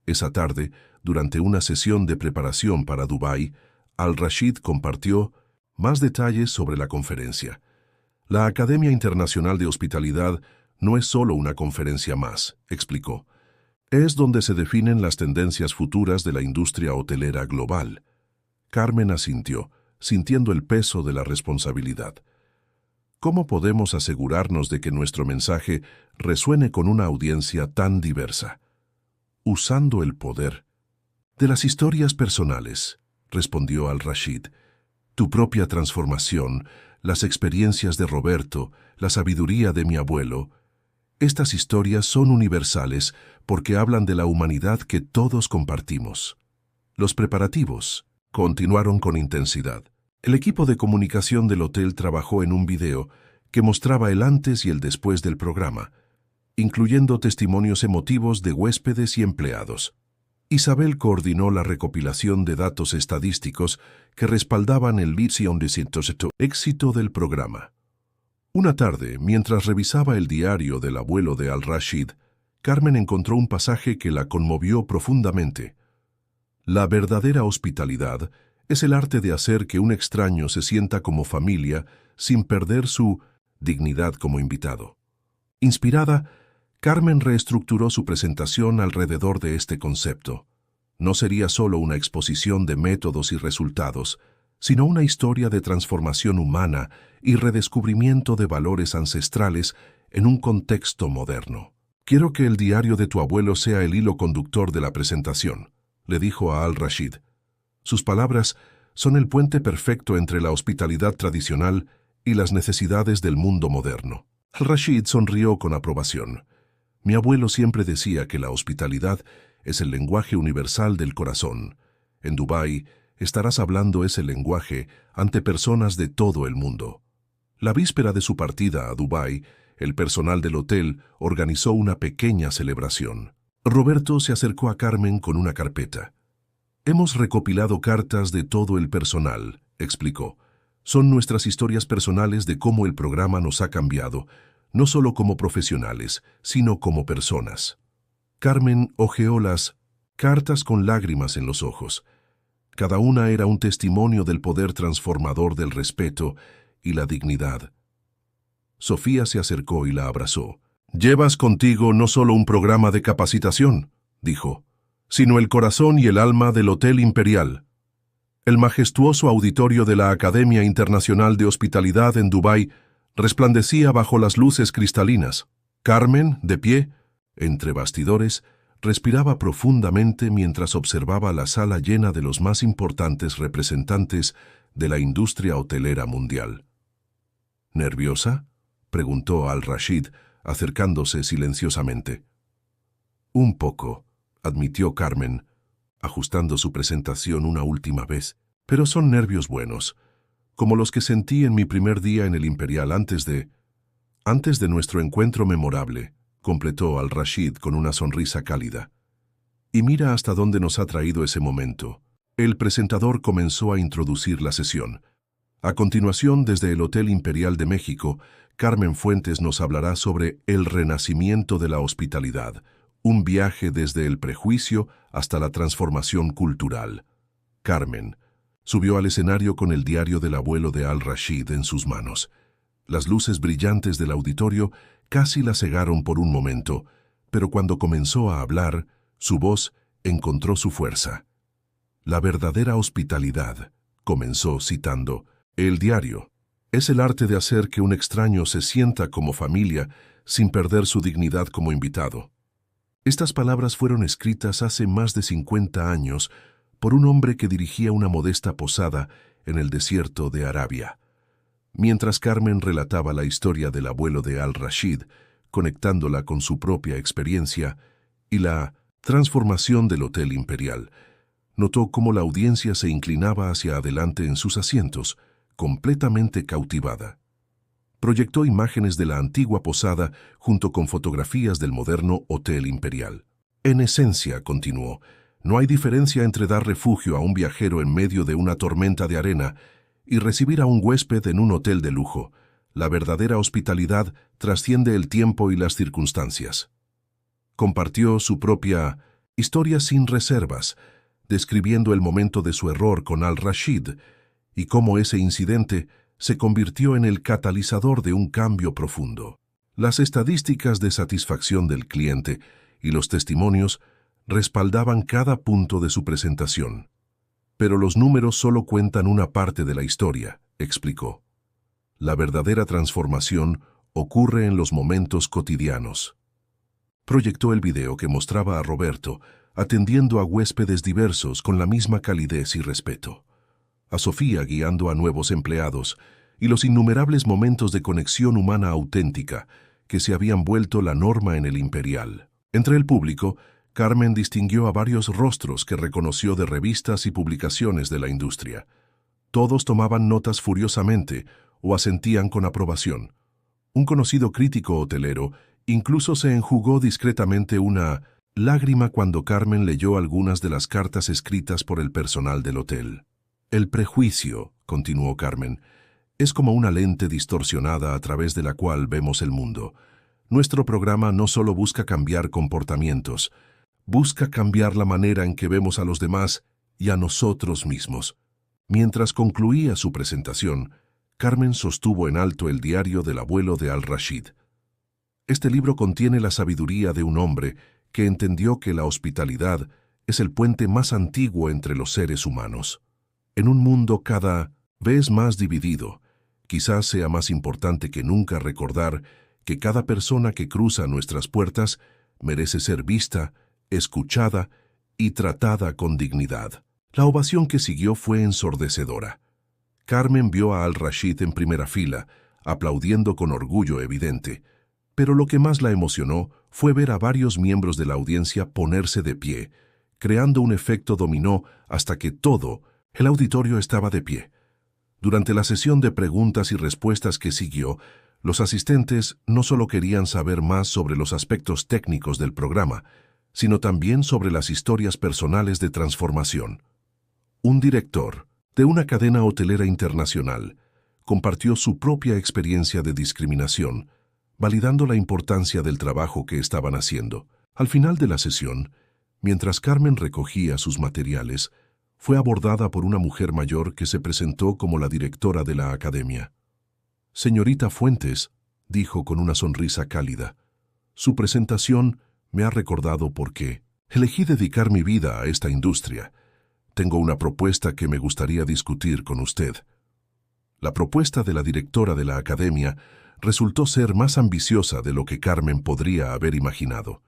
Esa tarde, durante una sesión de preparación para Dubái, Al-Rashid compartió más detalles sobre la conferencia. La Academia Internacional de Hospitalidad no es solo una conferencia más, explicó. Es donde se definen las tendencias futuras de la industria hotelera global. Carmen asintió, sintiendo el peso de la responsabilidad. ¿Cómo podemos asegurarnos de que nuestro mensaje resuene con una audiencia tan diversa? Usando el poder de las historias personales, respondió Al-Rashid. Tu propia transformación, las experiencias de Roberto, la sabiduría de mi abuelo. Estas historias son universales porque hablan de la humanidad que todos compartimos. Los preparativos continuaron con intensidad. El equipo de comunicación del hotel trabajó en un video que mostraba el antes y el después del programa, incluyendo testimonios emotivos de huéspedes y empleados. Isabel coordinó la recopilación de datos estadísticos que respaldaban el éxito del programa. Una tarde, mientras revisaba el diario del abuelo de Al-Rashid, Carmen encontró un pasaje que la conmovió profundamente. La verdadera hospitalidad es el arte de hacer que un extraño se sienta como familia sin perder su dignidad como invitado. Inspirada, Carmen reestructuró su presentación alrededor de este concepto. No sería solo una exposición de métodos y resultados, sino una historia de transformación humana y redescubrimiento de valores ancestrales en un contexto moderno. Quiero que el diario de tu abuelo sea el hilo conductor de la presentación, le dijo a Al-Rashid. Sus palabras son el puente perfecto entre la hospitalidad tradicional y las necesidades del mundo moderno. Al-Rashid sonrió con aprobación. Mi abuelo siempre decía que la hospitalidad es el lenguaje universal del corazón. En Dubái, estarás hablando ese lenguaje ante personas de todo el mundo. La víspera de su partida a Dubái, el personal del hotel organizó una pequeña celebración. Roberto se acercó a Carmen con una carpeta. Hemos recopilado cartas de todo el personal, explicó. Son nuestras historias personales de cómo el programa nos ha cambiado, no solo como profesionales, sino como personas. Carmen hojeó las cartas con lágrimas en los ojos. Cada una era un testimonio del poder transformador del respeto y la dignidad. Sofía se acercó y la abrazó. «Llevas contigo no solo un programa de capacitación», dijo, sino el corazón y el alma del Hotel Imperial. El majestuoso auditorio de la Academia Internacional de Hospitalidad en Dubái resplandecía bajo las luces cristalinas. Carmen, de pie, entre bastidores, respiraba profundamente mientras observaba la sala llena de los más importantes representantes de la industria hotelera mundial. ¿Nerviosa?, preguntó Al-Rashid, acercándose silenciosamente. Un poco, admitió Carmen, ajustando su presentación una última vez, pero son nervios buenos, como los que sentí en mi primer día en el Imperial antes de nuestro encuentro memorable, completó Al-Rashid con una sonrisa cálida. Y mira hasta dónde nos ha traído ese momento. El presentador comenzó a introducir la sesión. A continuación, desde el Hotel Imperial de México, Carmen Fuentes nos hablará sobre el renacimiento de la hospitalidad, un viaje desde el prejuicio hasta la transformación cultural. Carmen subió al escenario con el diario del abuelo de Al-Rashid en sus manos. Las luces brillantes del auditorio casi la cegaron por un momento, pero cuando comenzó a hablar, su voz encontró su fuerza. La verdadera hospitalidad, comenzó citando, el diario, es el arte de hacer que un extraño se sienta como familia sin perder su dignidad como invitado. Estas palabras fueron escritas hace más de 50 años por un hombre que dirigía una modesta posada en el desierto de Arabia. Mientras Carmen relataba la historia del abuelo de Al-Rashid, conectándola con su propia experiencia y la transformación del Hotel Imperial, notó cómo la audiencia se inclinaba hacia adelante en sus asientos, completamente cautivada. Proyectó imágenes de la antigua posada junto con fotografías del moderno Hotel Imperial. En esencia, continuó, no hay diferencia entre dar refugio a un viajero en medio de una tormenta de arena y recibir a un huésped en un hotel de lujo. La verdadera hospitalidad trasciende el tiempo y las circunstancias. Compartió su propia historia sin reservas, describiendo el momento de su error con Al-Rashid y cómo ese incidente se convirtió en el catalizador de un cambio profundo. Las estadísticas de satisfacción del cliente y los testimonios respaldaban cada punto de su presentación. Pero los números solo cuentan una parte de la historia, explicó. La verdadera transformación ocurre en los momentos cotidianos. Proyectó el video que mostraba a Roberto atendiendo a huéspedes diversos con la misma calidez y respeto, a Sofía guiando a nuevos empleados y los innumerables momentos de conexión humana auténtica que se habían vuelto la norma en el Imperial. Entre el público, Carmen distinguió a varios rostros que reconoció de revistas y publicaciones de la industria. Todos tomaban notas furiosamente o asentían con aprobación. Un conocido crítico hotelero incluso se enjugó discretamente una lágrima cuando Carmen leyó algunas de las cartas escritas por el personal del hotel. El prejuicio, continuó Carmen, es como una lente distorsionada a través de la cual vemos el mundo. Nuestro programa no solo busca cambiar comportamientos, busca cambiar la manera en que vemos a los demás y a nosotros mismos. Mientras concluía su presentación, Carmen sostuvo en alto el diario del abuelo de Al-Rashid. Este libro contiene la sabiduría de un hombre que entendió que la hospitalidad es el puente más antiguo entre los seres humanos. En un mundo cada vez más dividido, quizás sea más importante que nunca recordar que cada persona que cruza nuestras puertas merece ser vista, escuchada y tratada con dignidad. La ovación que siguió fue ensordecedora. Carmen vio a Al-Rashid en primera fila, aplaudiendo con orgullo evidente, pero lo que más la emocionó fue ver a varios miembros de la audiencia ponerse de pie, creando un efecto dominó hasta que todo el auditorio estaba de pie. Durante la sesión de preguntas y respuestas que siguió, los asistentes no solo querían saber más sobre los aspectos técnicos del programa, sino también sobre las historias personales de transformación. Un director de una cadena hotelera internacional compartió su propia experiencia de discriminación, validando la importancia del trabajo que estaban haciendo. Al final de la sesión, mientras Carmen recogía sus materiales, fue abordada por una mujer mayor que se presentó como la directora de la academia. «Señorita Fuentes», dijo con una sonrisa cálida, «su presentación me ha recordado por qué Elegí dedicar mi vida a esta industria. Tengo una propuesta que me gustaría discutir con usted. La propuesta de la directora de la academia resultó ser más ambiciosa de lo que Carmen podría haber imaginado.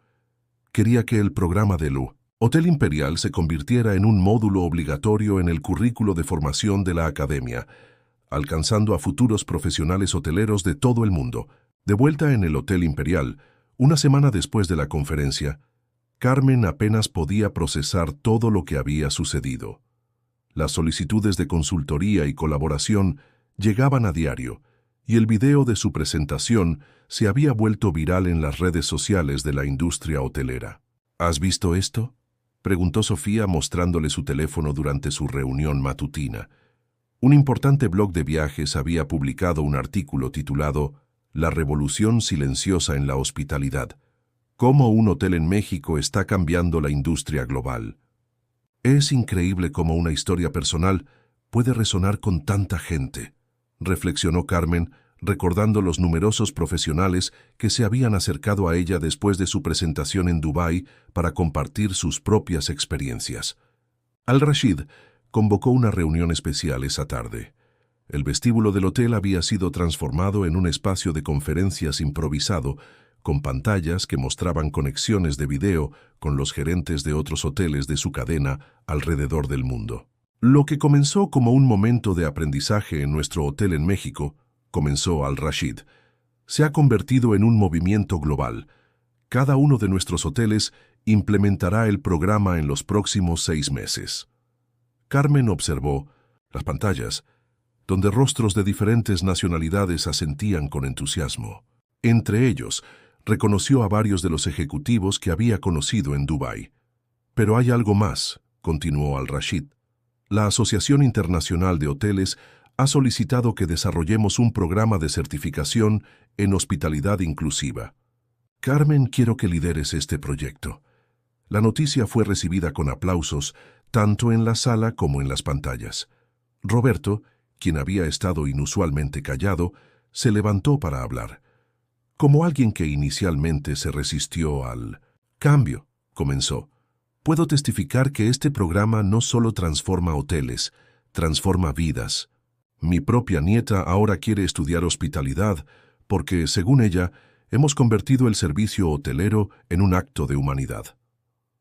Quería que el programa del Hotel Imperial se convirtiera en un módulo obligatorio en el currículo de formación de la academia, alcanzando a futuros profesionales hoteleros de todo el mundo. De vuelta en el Hotel Imperial, una semana después de la conferencia, Carmen apenas podía procesar todo lo que había sucedido. Las solicitudes de consultoría y colaboración llegaban a diario, y el video de su presentación se había vuelto viral en las redes sociales de la industria hotelera. ¿Has visto esto?, preguntó Sofía mostrándole su teléfono durante su reunión matutina. Un importante blog de viajes había publicado un artículo titulado «La revolución silenciosa en la hospitalidad. Cómo un hotel en México está cambiando la industria global». Es increíble cómo una historia personal puede resonar con tanta gente, reflexionó Carmen, recordando los numerosos profesionales que se habían acercado a ella después de su presentación en Dubái para compartir sus propias experiencias. Al-Rashid convocó una reunión especial esa tarde. El vestíbulo del hotel había sido transformado en un espacio de conferencias improvisado, con pantallas que mostraban conexiones de video con los gerentes de otros hoteles de su cadena alrededor del mundo. Lo que comenzó como un momento de aprendizaje en nuestro hotel en México, comenzó Al-Rashid, se ha convertido en un movimiento global. Cada uno de nuestros hoteles implementará el programa en los próximos 6 meses. Carmen observó las pantallas, donde rostros de diferentes nacionalidades asentían con entusiasmo. Entre ellos, reconoció a varios de los ejecutivos que había conocido en Dubái. Pero hay algo más, continuó Al-Rashid. La Asociación Internacional de Hoteles ha solicitado que desarrollemos un programa de certificación en hospitalidad inclusiva. Carmen, quiero que lideres este proyecto. La noticia fue recibida con aplausos, tanto en la sala como en las pantallas. Roberto, quien había estado inusualmente callado, se levantó para hablar. Como alguien que inicialmente se resistió al cambio, comenzó. Puedo testificar que este programa no solo transforma hoteles, transforma vidas. Mi propia nieta ahora quiere estudiar hospitalidad porque, según ella, hemos convertido el servicio hotelero en un acto de humanidad.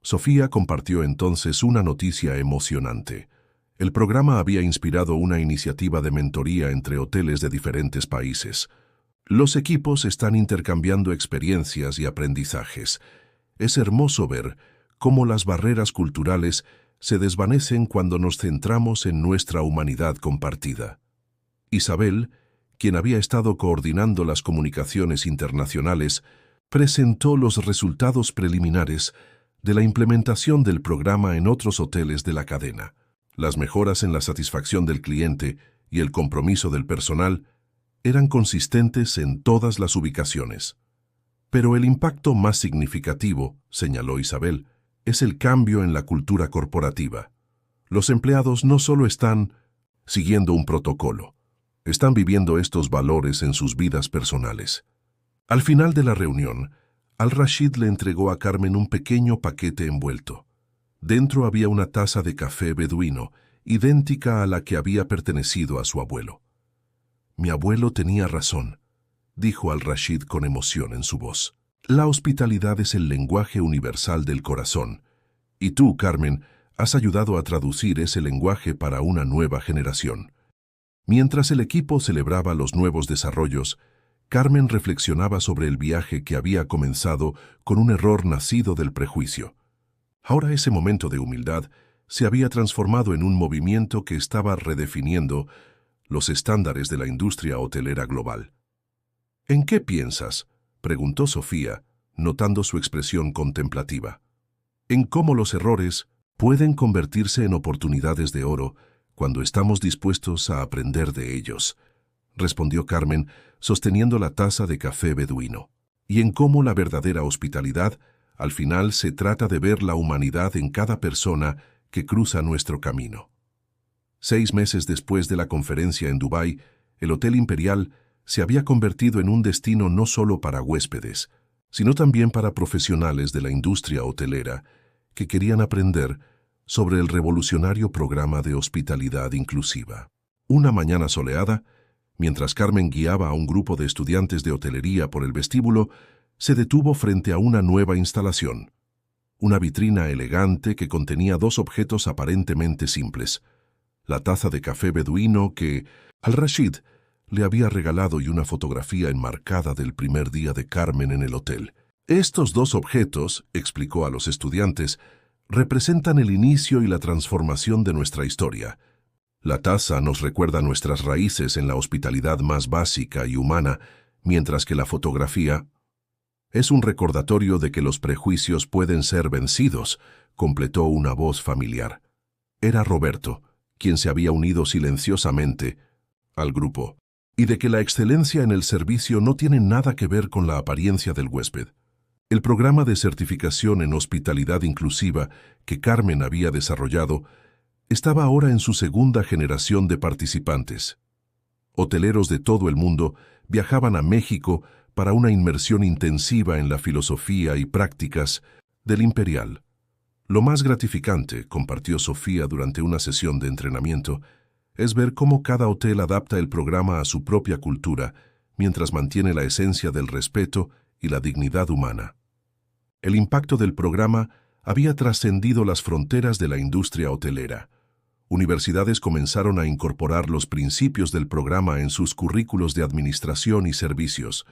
Sofía compartió entonces una noticia emocionante. El programa había inspirado una iniciativa de mentoría entre hoteles de diferentes países. Los equipos están intercambiando experiencias y aprendizajes. Es hermoso ver cómo las barreras culturales se desvanecen cuando nos centramos en nuestra humanidad compartida. Isabel, quien había estado coordinando las comunicaciones internacionales, presentó los resultados preliminares de la implementación del programa en otros hoteles de la cadena. Las mejoras en la satisfacción del cliente y el compromiso del personal eran consistentes en todas las ubicaciones. Pero el impacto más significativo, señaló Isabel, es el cambio en la cultura corporativa. Los empleados no solo están siguiendo un protocolo, están viviendo estos valores en sus vidas personales. Al final de la reunión, Al-Rashid le entregó a Carmen un pequeño paquete envuelto. Dentro había una taza de café beduino, idéntica a la que había pertenecido a su abuelo. Mi abuelo tenía razón, dijo Al-Rashid con emoción en su voz. La hospitalidad es el lenguaje universal del corazón, y tú, Carmen, has ayudado a traducir ese lenguaje para una nueva generación. Mientras el equipo celebraba los nuevos desarrollos, Carmen reflexionaba sobre el viaje que había comenzado con un error nacido del prejuicio. Ahora ese momento de humildad se había transformado en un movimiento que estaba redefiniendo los estándares de la industria hotelera global. ¿En qué piensas?, preguntó Sofía, notando su expresión contemplativa. En cómo los errores pueden convertirse en oportunidades de oro cuando estamos dispuestos a aprender de ellos, respondió Carmen, sosteniendo la taza de café beduino. Y en cómo la verdadera hospitalidad, al final, se trata de ver la humanidad en cada persona que cruza nuestro camino. 6 meses después de la conferencia en Dubái, el Hotel Imperial se había convertido en un destino no solo para huéspedes, sino también para profesionales de la industria hotelera, que querían aprender sobre el revolucionario programa de hospitalidad inclusiva. Una mañana soleada, mientras Carmen guiaba a un grupo de estudiantes de hotelería por el vestíbulo, se detuvo frente a una nueva instalación. Una vitrina elegante que contenía dos objetos aparentemente simples: la taza de café beduino que Al-Rashid le había regalado y una fotografía enmarcada del primer día de Carmen en el hotel. Estos dos objetos, explicó a los estudiantes, representan el inicio y la transformación de nuestra historia. La taza nos recuerda nuestras raíces en la hospitalidad más básica y humana, mientras que la fotografía es un recordatorio de que los prejuicios pueden ser vencidos, completó una voz familiar. Era Roberto, quien se había unido silenciosamente al grupo, y de que la excelencia en el servicio no tiene nada que ver con la apariencia del huésped. El programa de certificación en hospitalidad inclusiva que Carmen había desarrollado estaba ahora en su segunda generación de participantes. Hoteleros de todo el mundo viajaban a México para una inmersión intensiva en la filosofía y prácticas del Imperial. Lo más gratificante, compartió Sofía durante una sesión de entrenamiento, es ver cómo cada hotel adapta el programa a su propia cultura, mientras mantiene la esencia del respeto y la dignidad humana. El impacto del programa había trascendido las fronteras de la industria hotelera. Universidades comenzaron a incorporar los principios del programa en sus currículos de administración y servicios.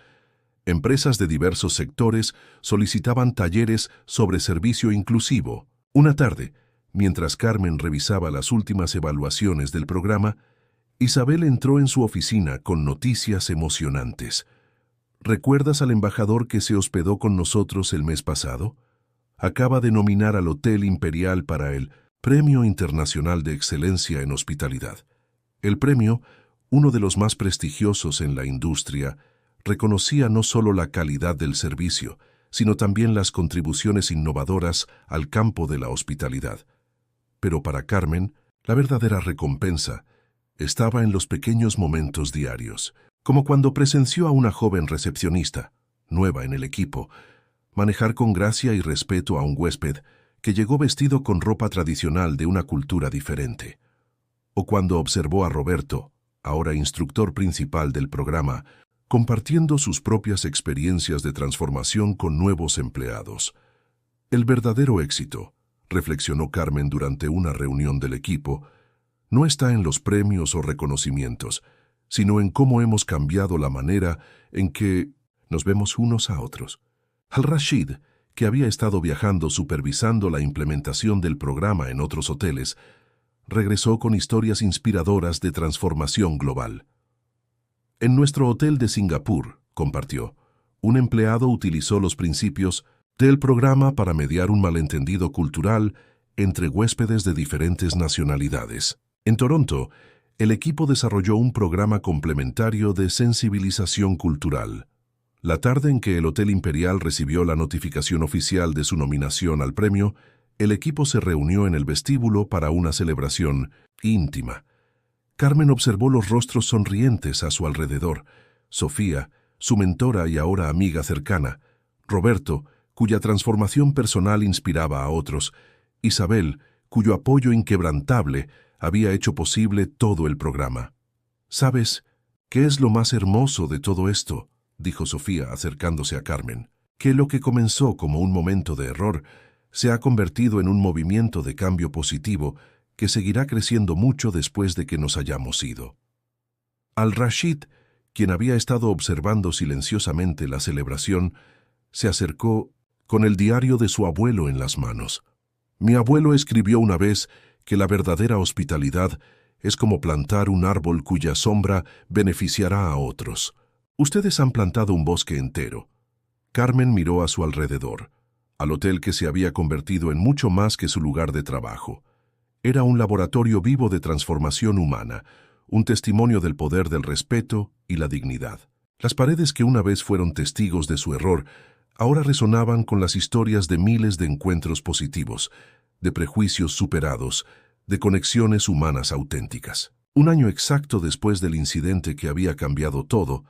Empresas de diversos sectores solicitaban talleres sobre servicio inclusivo. Una tarde, mientras Carmen revisaba las últimas evaluaciones del programa, Isabel entró en su oficina con noticias emocionantes. ¿Recuerdas al embajador que se hospedó con nosotros el mes pasado? Acaba de nominar al Hotel Imperial para el Premio Internacional de Excelencia en Hospitalidad. El premio, uno de los más prestigiosos en la industria, reconocía no solo la calidad del servicio, sino también las contribuciones innovadoras al campo de la hospitalidad. Pero para Carmen, la verdadera recompensa estaba en los pequeños momentos diarios, como cuando presenció a una joven recepcionista, nueva en el equipo, manejar con gracia y respeto a un huésped que llegó vestido con ropa tradicional de una cultura diferente. O cuando observó a Roberto, ahora instructor principal del programa, compartiendo sus propias experiencias de transformación con nuevos empleados. El verdadero éxito, reflexionó Carmen durante una reunión del equipo, no está en los premios o reconocimientos, sino en cómo hemos cambiado la manera en que nos vemos unos a otros. Al-Rashid, que había estado viajando supervisando la implementación del programa en otros hoteles, regresó con historias inspiradoras de transformación global. En nuestro hotel de Singapur, compartió, un empleado utilizó los principios del programa para mediar un malentendido cultural entre huéspedes de diferentes nacionalidades. En Toronto, el equipo desarrolló un programa complementario de sensibilización cultural. La tarde en que el Hotel Imperial recibió la notificación oficial de su nominación al premio, el equipo se reunió en el vestíbulo para una celebración íntima. Carmen observó los rostros sonrientes a su alrededor. Sofía, su mentora y ahora amiga cercana. Roberto, cuya transformación personal inspiraba a otros. Isabel, cuyo apoyo inquebrantable había hecho posible todo el programa. ¿Sabes qué es lo más hermoso de todo esto?, dijo Sofía acercándose a Carmen. Que lo que comenzó como un momento de error se ha convertido en un movimiento de cambio positivo que seguirá creciendo mucho después de que nos hayamos ido. Al-Rashid, quien había estado observando silenciosamente la celebración, se acercó con el diario de su abuelo en las manos. Mi abuelo escribió una vez que la verdadera hospitalidad es como plantar un árbol cuya sombra beneficiará a otros. Ustedes han plantado un bosque entero. Carmen miró a su alrededor, al hotel que se había convertido en mucho más que su lugar de trabajo. Era un laboratorio vivo de transformación humana, un testimonio del poder del respeto y la dignidad. Las paredes que una vez fueron testigos de su error, ahora resonaban con las historias de miles de encuentros positivos, de prejuicios superados, de conexiones humanas auténticas. Un año exacto después del incidente que había cambiado todo,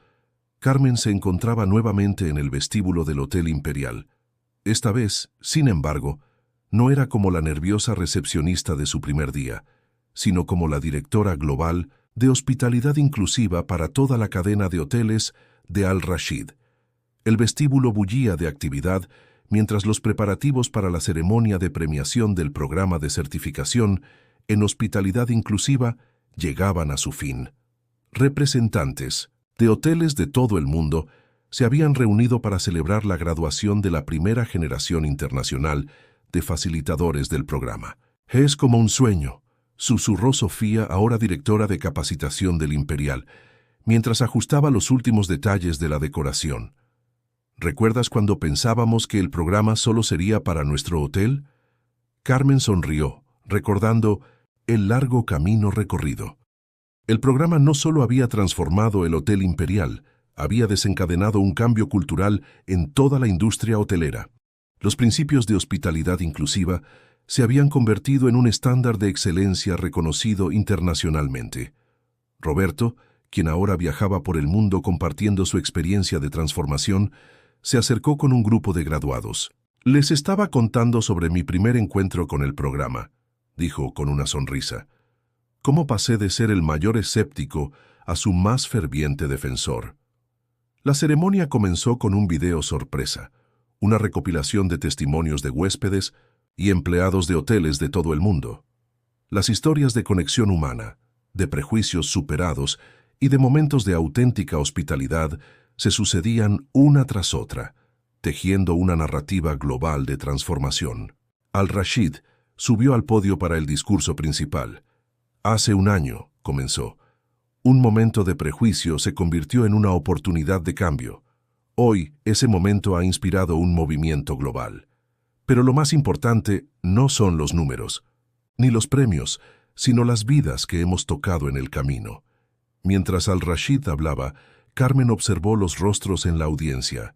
Carmen se encontraba nuevamente en el vestíbulo del Hotel Imperial. Esta vez, sin embargo, no era como la nerviosa recepcionista de su primer día, sino como la directora global de hospitalidad inclusiva para toda la cadena de hoteles de Al Rashid. El vestíbulo bullía de actividad mientras los preparativos para la ceremonia de premiación del programa de certificación en hospitalidad inclusiva llegaban a su fin. Representantes de hoteles de todo el mundo se habían reunido para celebrar la graduación de la primera generación internacional de facilitadores del programa. «Es como un sueño», susurró Sofía, ahora directora de capacitación del Imperial, mientras ajustaba los últimos detalles de la decoración. «¿Recuerdas cuando pensábamos que el programa solo sería para nuestro hotel?» Carmen sonrió, recordando el largo camino recorrido. El programa no solo había transformado el Hotel Imperial, había desencadenado un cambio cultural en toda la industria hotelera. Los principios de hospitalidad inclusiva se habían convertido en un estándar de excelencia reconocido internacionalmente. Roberto, quien ahora viajaba por el mundo compartiendo su experiencia de transformación, se acercó con un grupo de graduados. «Les estaba contando sobre mi primer encuentro con el programa», dijo con una sonrisa. «Cómo pasé de ser el mayor escéptico a su más ferviente defensor». La ceremonia comenzó con un video sorpresa, una recopilación de testimonios de huéspedes y empleados de hoteles de todo el mundo. Las historias de conexión humana, de prejuicios superados y de momentos de auténtica hospitalidad se sucedían una tras otra, tejiendo una narrativa global de transformación. Al Rashid subió al podio para el discurso principal. «Hace un año», comenzó, «un momento de prejuicio se convirtió en una oportunidad de cambio. Hoy, ese momento ha inspirado un movimiento global. Pero lo más importante no son los números, ni los premios, sino las vidas que hemos tocado en el camino». Mientras Al Rashid hablaba, Carmen observó los rostros en la audiencia.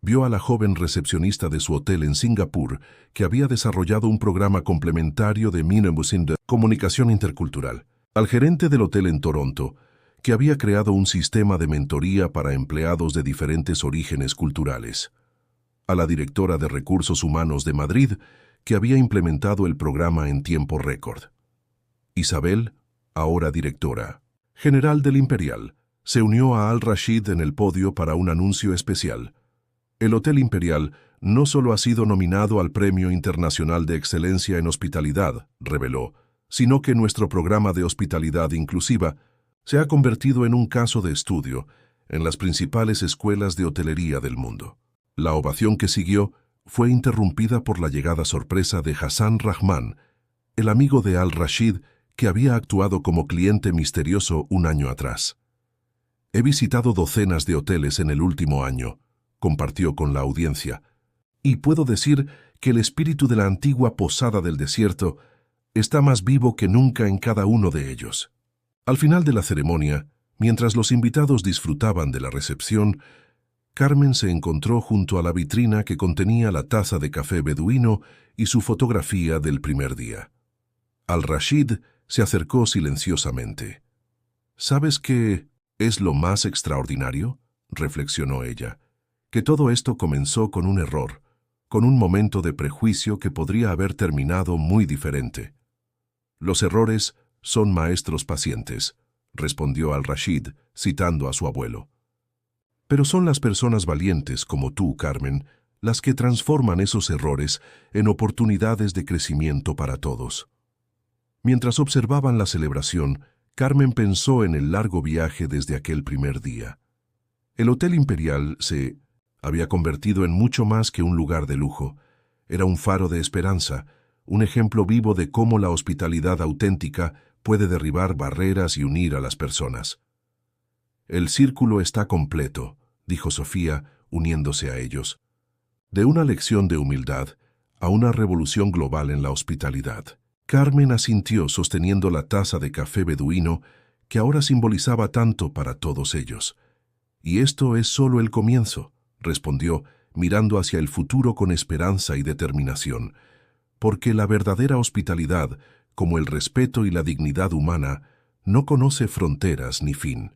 Vio a la joven recepcionista de su hotel en Singapur, que había desarrollado un programa complementario de comunicación intercultural. Al gerente del hotel en Toronto, que había creado un sistema de mentoría para empleados de diferentes orígenes culturales. A la directora de Recursos Humanos de Madrid, que había implementado el programa en tiempo récord. Isabel, ahora directora general del Imperial, se unió a Al Rashid en el podio para un anuncio especial. El Hotel Imperial no solo ha sido nominado al Premio Internacional de Excelencia en Hospitalidad, reveló, sino que nuestro programa de hospitalidad inclusiva se ha convertido en un caso de estudio en las principales escuelas de hotelería del mundo. La ovación que siguió fue interrumpida por la llegada sorpresa de Hassan Rahman, el amigo de Al Rashid que había actuado como cliente misterioso un año atrás. «He visitado docenas de hoteles en el último año», compartió con la audiencia, «y puedo decir que el espíritu de la antigua posada del desierto está más vivo que nunca en cada uno de ellos». Al final de la ceremonia, mientras los invitados disfrutaban de la recepción, Carmen se encontró junto a la vitrina que contenía la taza de café beduino y su fotografía del primer día. Al Rashid se acercó silenciosamente. «¿Sabes qué es lo más extraordinario?», reflexionó ella. «Que todo esto comenzó con un error, con un momento de prejuicio que podría haber terminado muy diferente. Los errores son maestros pacientes», respondió Al Rashid, citando a su abuelo. «Pero son las personas valientes como tú, Carmen, las que transforman esos errores en oportunidades de crecimiento para todos». Mientras observaban la celebración, Carmen pensó en el largo viaje desde aquel primer día. El Hotel Imperial se había convertido en mucho más que un lugar de lujo. Era un faro de esperanza, un ejemplo vivo de cómo la hospitalidad auténtica puede derribar barreras y unir a las personas. «El círculo está completo», dijo Sofía, uniéndose a ellos. «De una lección de humildad a una revolución global en la hospitalidad». Carmen asintió sosteniendo la taza de café beduino que ahora simbolizaba tanto para todos ellos. «Y esto es solo el comienzo», respondió, mirando hacia el futuro con esperanza y determinación, «porque la verdadera hospitalidad, como el respeto y la dignidad humana, no conoce fronteras ni fin».